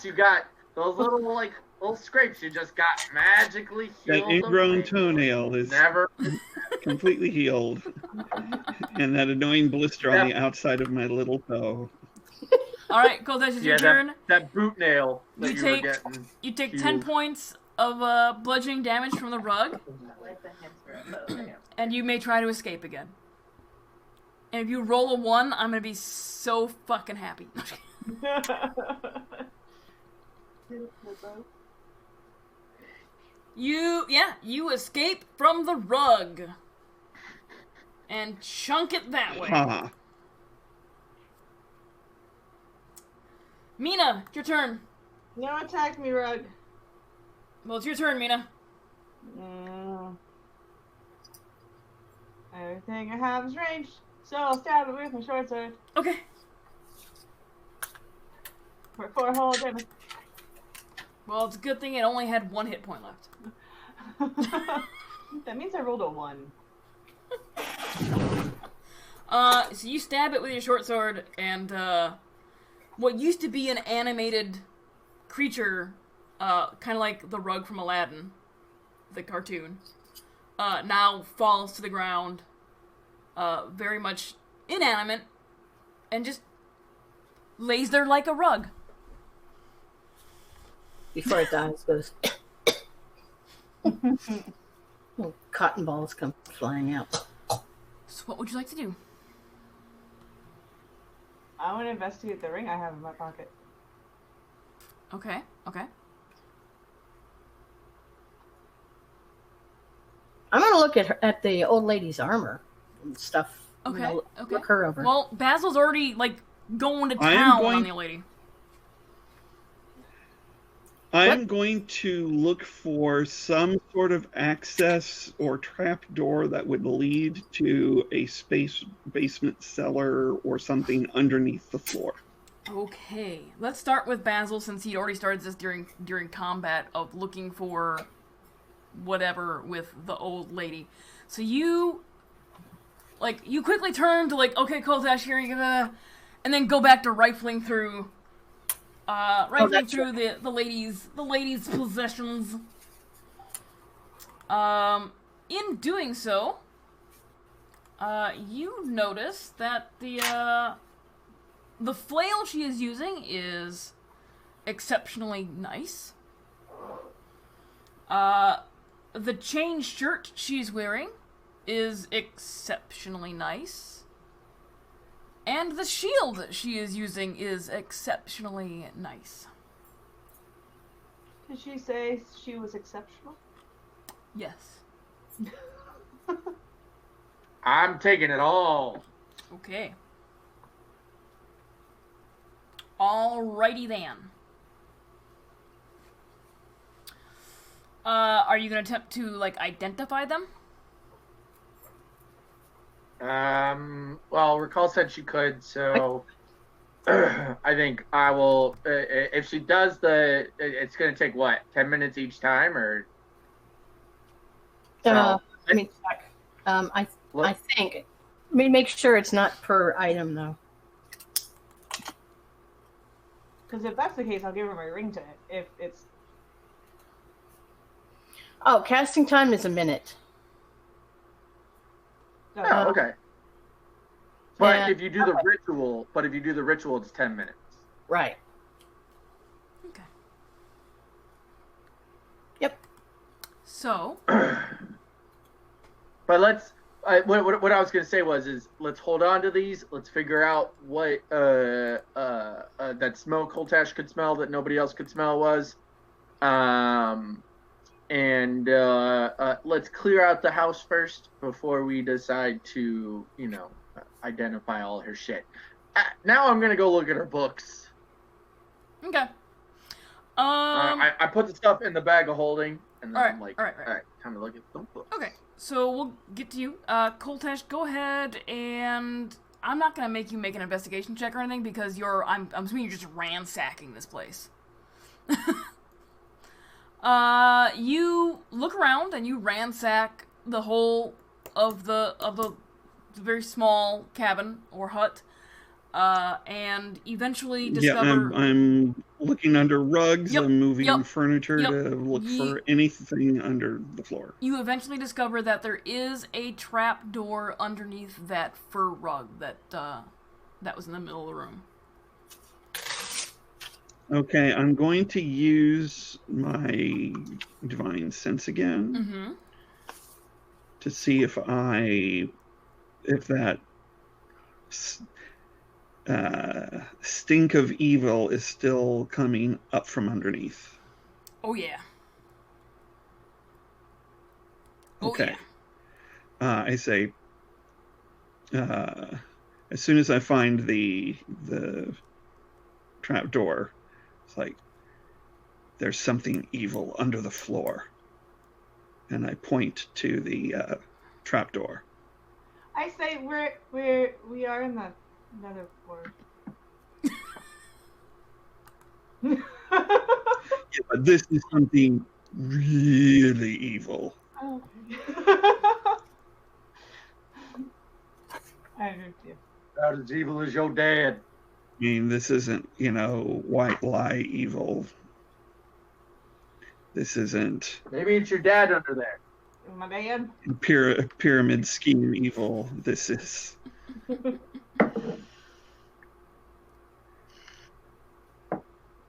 you got, those little scrapes you just got magically healed. That ingrown away. toenail is Never. completely healed. And that annoying blister on the outside of my little toe. All right, Coltash, it's your turn. That boot nail that You you take- were getting. You take healed. 10 points of bludgeoning damage from the rug, and you may try to escape again. And if you roll a 1, I'm gonna be so fucking happy. You escape from the rug and chunk it that way. Ha! Mina, it's your turn. No, attack me, Rug. Well, it's your turn, Mina. Everything I have is ranged, so I'll stab it with my short sword Okay. for 4 whole damage. Well, it's a good thing it only had 1 hit point left. That means I rolled a 1. So you stab it with your short sword, and what used to be an animated creature, kind of like the rug from Aladdin, the cartoon, now falls to the ground, very much inanimate, and just lays there like a rug. Before it dies, goes. Little cotton balls come flying out. So what would you like to do? I want to investigate the ring I have in my pocket. Okay. I'm gonna look at the old lady's armor and stuff. Okay. You know, Okay. Look her over. Well, Basil's already going to town on the lady. I'm going to look for some sort of access or trap door that would lead to a basement cellar or something underneath the floor. Okay, let's start with Basil since he'd already started this during combat of looking for whatever with the old lady. So you quickly turn to okay, Koltash, here you go, and then go back to rifling through the lady's possessions. In doing so, you notice that the flail she is using is exceptionally nice. The chain shirt she's wearing is exceptionally nice. And the shield she is using is exceptionally nice. Did she say she was exceptional? Yes. I'm taking it all. Okay. Alrighty then. Are you gonna attempt to identify them? Well, Recall said she could, so I think I will. If she does it's gonna take what, 10 minutes each time, or? Let me check. I think. Let me make sure it's not per item though. Because if that's the case, I'll give her my ring to it. If it's. Oh, casting time is a minute. Oh, okay. But and- if you do the ritual, it's 10 minutes. Right. Okay. Yep. So. But let's. What I was gonna say is let's hold on to these. Let's figure out what that smell Koltash could smell that nobody else could smell was. And let's clear out the house first before we decide to, identify all her shit. Now I'm gonna go look at her books. Okay. I put the stuff in the bag of holding, and then I'm like, all right, time to look at the books. Okay, so we'll get to you. Koltash, go ahead, and I'm not gonna make you make an investigation check or anything because I'm assuming you're just ransacking this place. You look around and you ransack the whole of the very small cabin or hut, and eventually discover. Yeah, I'm looking under rugs. Yep, I'm moving yep, furniture yep. to look for anything under the floor. You eventually discover that there is a trap door underneath that fur rug that was in the middle of the room. Okay, I'm going to use my divine sense again to see if that stink of evil is still coming up from underneath. Oh yeah. Okay. I say, as soon as I find the trap door, it's like there's something evil under the floor, and I point to the trap door. I say we are in the nether floor. Yeah, but this is something really evil. Oh, I agree with you. About as evil as your dad. I mean, this isn't, white lie evil. This isn't. Maybe it's your dad under there. my man. Pyramid scheme evil. This is.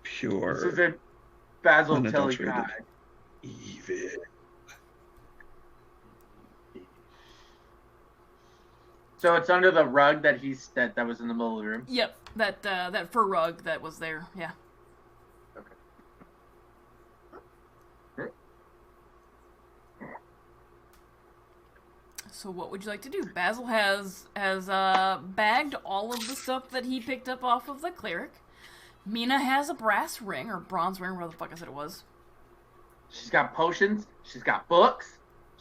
Pure. This isn't Basil Tilly unadulterated Pride. evil. So it's under the rug that that was in the middle of the room. Yep, that fur rug that was there. Yeah. Okay. So what would you like to do? Basil has bagged all of the stuff that he picked up off of the cleric. Mina has a brass ring or bronze ring, whatever the fuck I said it was. She's got potions. She's got books.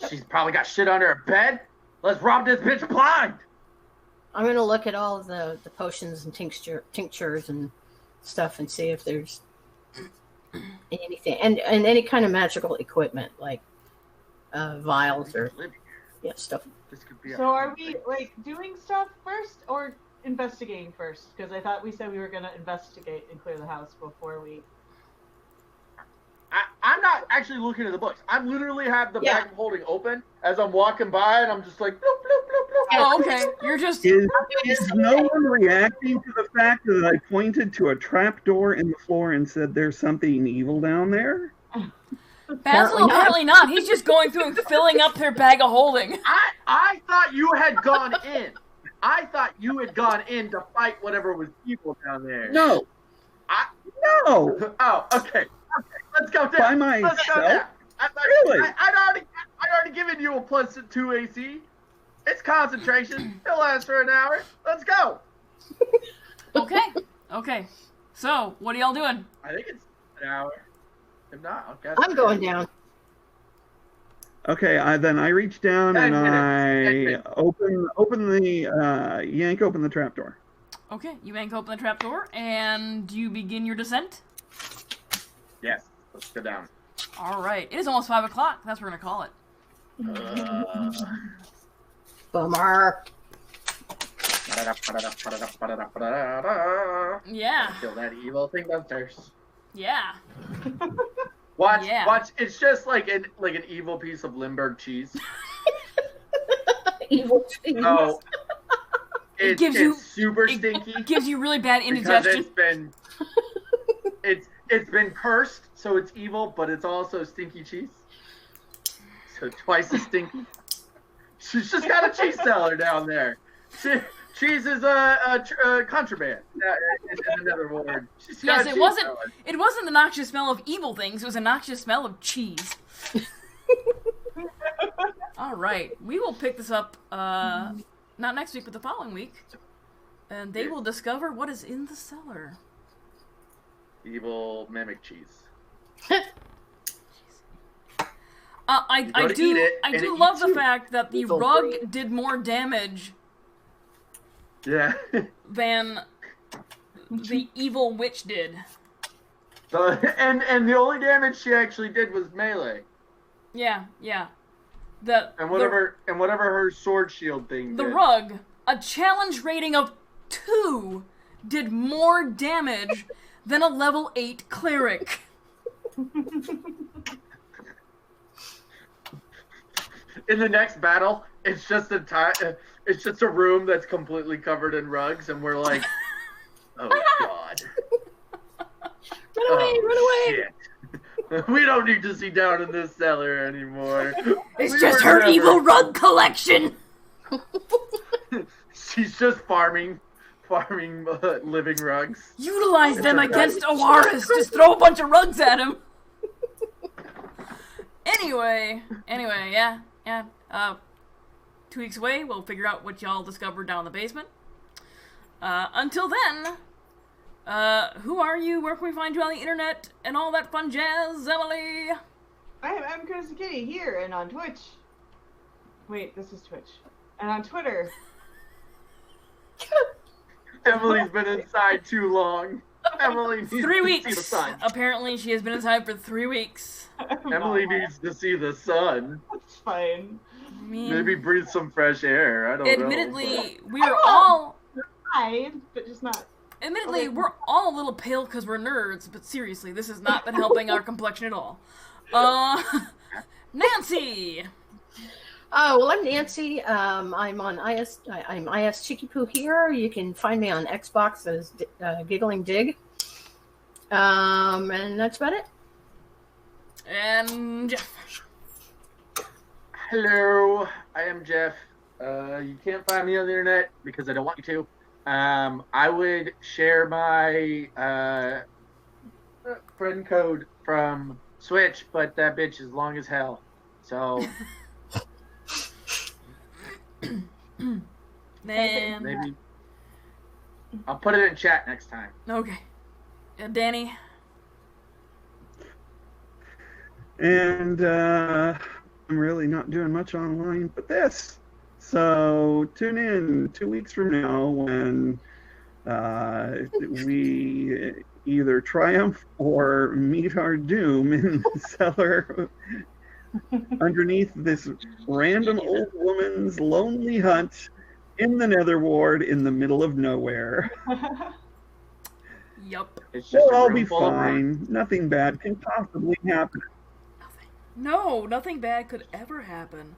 She's probably got shit under her bed. Let's rob this bitch blind. I'm gonna look at all of the potions and tinctures and stuff and see if there's anything and any kind of magical equipment like vials or stuff. This could be So are we like doing stuff first or investigating first? Because I thought we said we were gonna investigate and clear the house before we. I'm not actually looking at the books. I literally have the bag holding open as I'm walking by, and I'm just like, bloop, bloop, bloop, bloop. Oh, okay. You're just... Is no one reacting to the fact that I pointed to a trapdoor in the floor and said there's something evil down there? Basil, apparently not. He's just going through and filling up their bag of holding. I thought you had gone in. I thought you had gone in to fight whatever was evil down there. No. No. Oh, okay. Let's go down. By myself? Let's go down. Really? I'd already given you a +2 AC. It's concentration. It'll last for an hour. Let's go. Okay. So, what are y'all doing? I think it's an hour. If not, I'll guess. I'm going down. Okay, then I reach down 10 and minutes. I open the yank open the trapdoor. Okay, you yank open the trapdoor, and you begin your descent? Yes. Let's go down. Alright, it is almost 5 o'clock. That's what we're gonna call it. Bummer. Yeah. Kill that evil thing downstairs. Yeah. Watch. Yeah. It's just like an evil piece of Limburg cheese. Evil cheese. So It it's super stinky. It gives you really bad because indigestion. it's been cursed, so it's evil, but it's also stinky cheese. So twice as stinky. She's just got a cheese cellar down there. Cheese is a contraband. In another word. Yes, it wasn't the noxious smell of evil things. It was a noxious smell of cheese. All right, we will pick this up not next week, but the following week, and they will discover what is in the cellar. Evil mimic cheese. I do love the fact that the rug did more damage than the evil witch did. So, and the only damage she actually did was melee. Yeah. And whatever her sword shield thing The did. rug, a challenge rating of 2, did more damage than a level 8 cleric. In the next battle, it's just a room that's completely covered in rugs, and we're like, oh god. Run away! Shit. We don't need to see down in this cellar anymore. It's just her evil rug collection! She's just farming living rugs. Utilize them against Owaris! Just throw a bunch of rugs at him! Anyway, yeah. 2 weeks away, we'll figure out what y'all discovered down in the basement. Until then, who are you? Where can we find you on the internet? And all that fun jazz, Emily? I'm Crazy Kitty here and on Twitch. Wait, this is Twitch. And on Twitter. Emily's been inside too long. Emily needs 3 to weeks. see the sun. Apparently, she has been inside for 3 weeks. Emily needs to see the sun. That's fine. I mean, Maybe breathe some fresh air. I don't know. admittedly, we are all... Fine, but just not. Admittedly, we're all a little pale because we're nerds, but seriously, this has not been helping our complexion at all. Nancy! Oh, well, I'm Nancy. I'm on I'm IS Cheeky Poo here. You can find me on Xbox as Giggling Dig. And that's about it. And Jeff. Hello, I am Jeff. You can't find me on the internet because I don't want you to. I would share my friend code from Switch, but that bitch is long as hell. So Man. maybe I'll put it in chat next time. Okay. Danny. And I'm really not doing much online but this. So tune in 2 weeks from now when we either triumph or meet our doom in the cellar underneath this random old woman's lonely hut in the Nether Ward in the middle of nowhere. Yup. It's just We'll a all room be full of rocks. fine. Nothing bad can possibly happen. No, nothing bad could ever happen.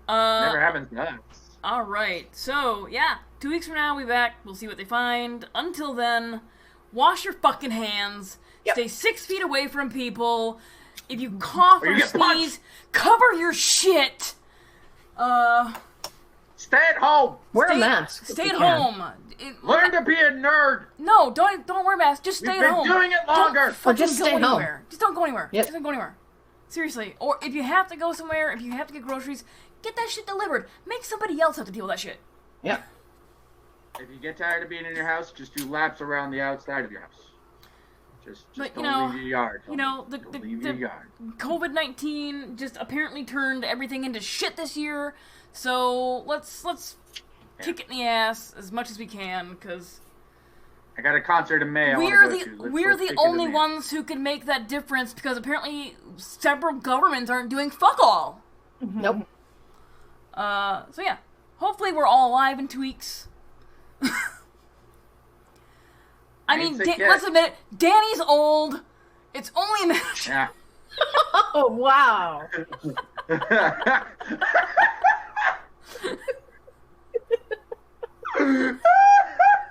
Never happens to us. Alright, so, yeah, 2 weeks from now, we'll be back. We'll see what they find. Until then, wash your fucking hands. Yep. Stay 6 feet away from people. If you cough Or you or get sneeze, punched. cover your shit. Stay at home. Wear a mask. if Stay you at can. home. Learn to be a nerd. No, don't wear a mask. Just stay We've at been home. doing it Don't longer. fucking just go stay home. anywhere. Just don't go anywhere. Yep. Just don't go anywhere. Seriously. Or if you have to go somewhere, if you have to get groceries, get that shit delivered. Make somebody else have to deal with that shit. Yep. If you get tired of being in your house, just do laps around the outside of your house. Just But, you don't know, leave your yard. you know, Don't leave your yard. COVID-19 just apparently turned everything into shit this year. So let's kick it in the ass as much as we can, because I got a concert in May. we're Let's the kick it in only the ass. ones who can make that difference, because apparently several governments aren't doing fuck all. Nope. So yeah, hopefully we're all alive in 2 weeks. I mean, sick yet. let's admit it, Danny's old. It's only a matter. Yeah. Oh, wow.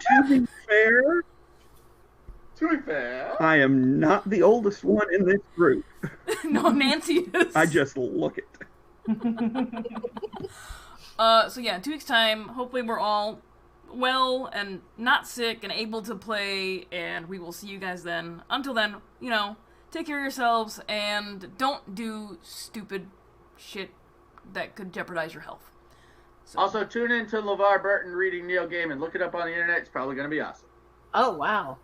To be fair, To be fair. I am not the oldest one in this group. No, Nancy is. I just look it. So yeah, 2 weeks time, hopefully we're all well and not sick and able to play, and we will see you guys then. Until then, you know, take care of yourselves and don't do stupid shit that could jeopardize your health. So, Also, tune in to LeVar Burton reading Neil Gaiman. Look it up on the internet. It's probably going to be awesome. Oh, wow.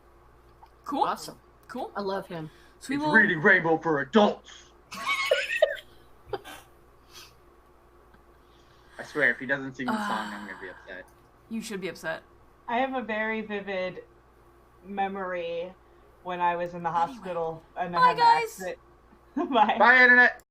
cool. Awesome. Cool. I love him. So we It's will... reading Rainbow for adults. I swear, if he doesn't sing the song, I'm going to be upset. You should be upset. I have a very vivid memory when I was in the hospital and I Bye, had an guys. accident. Bye. Bye, internet.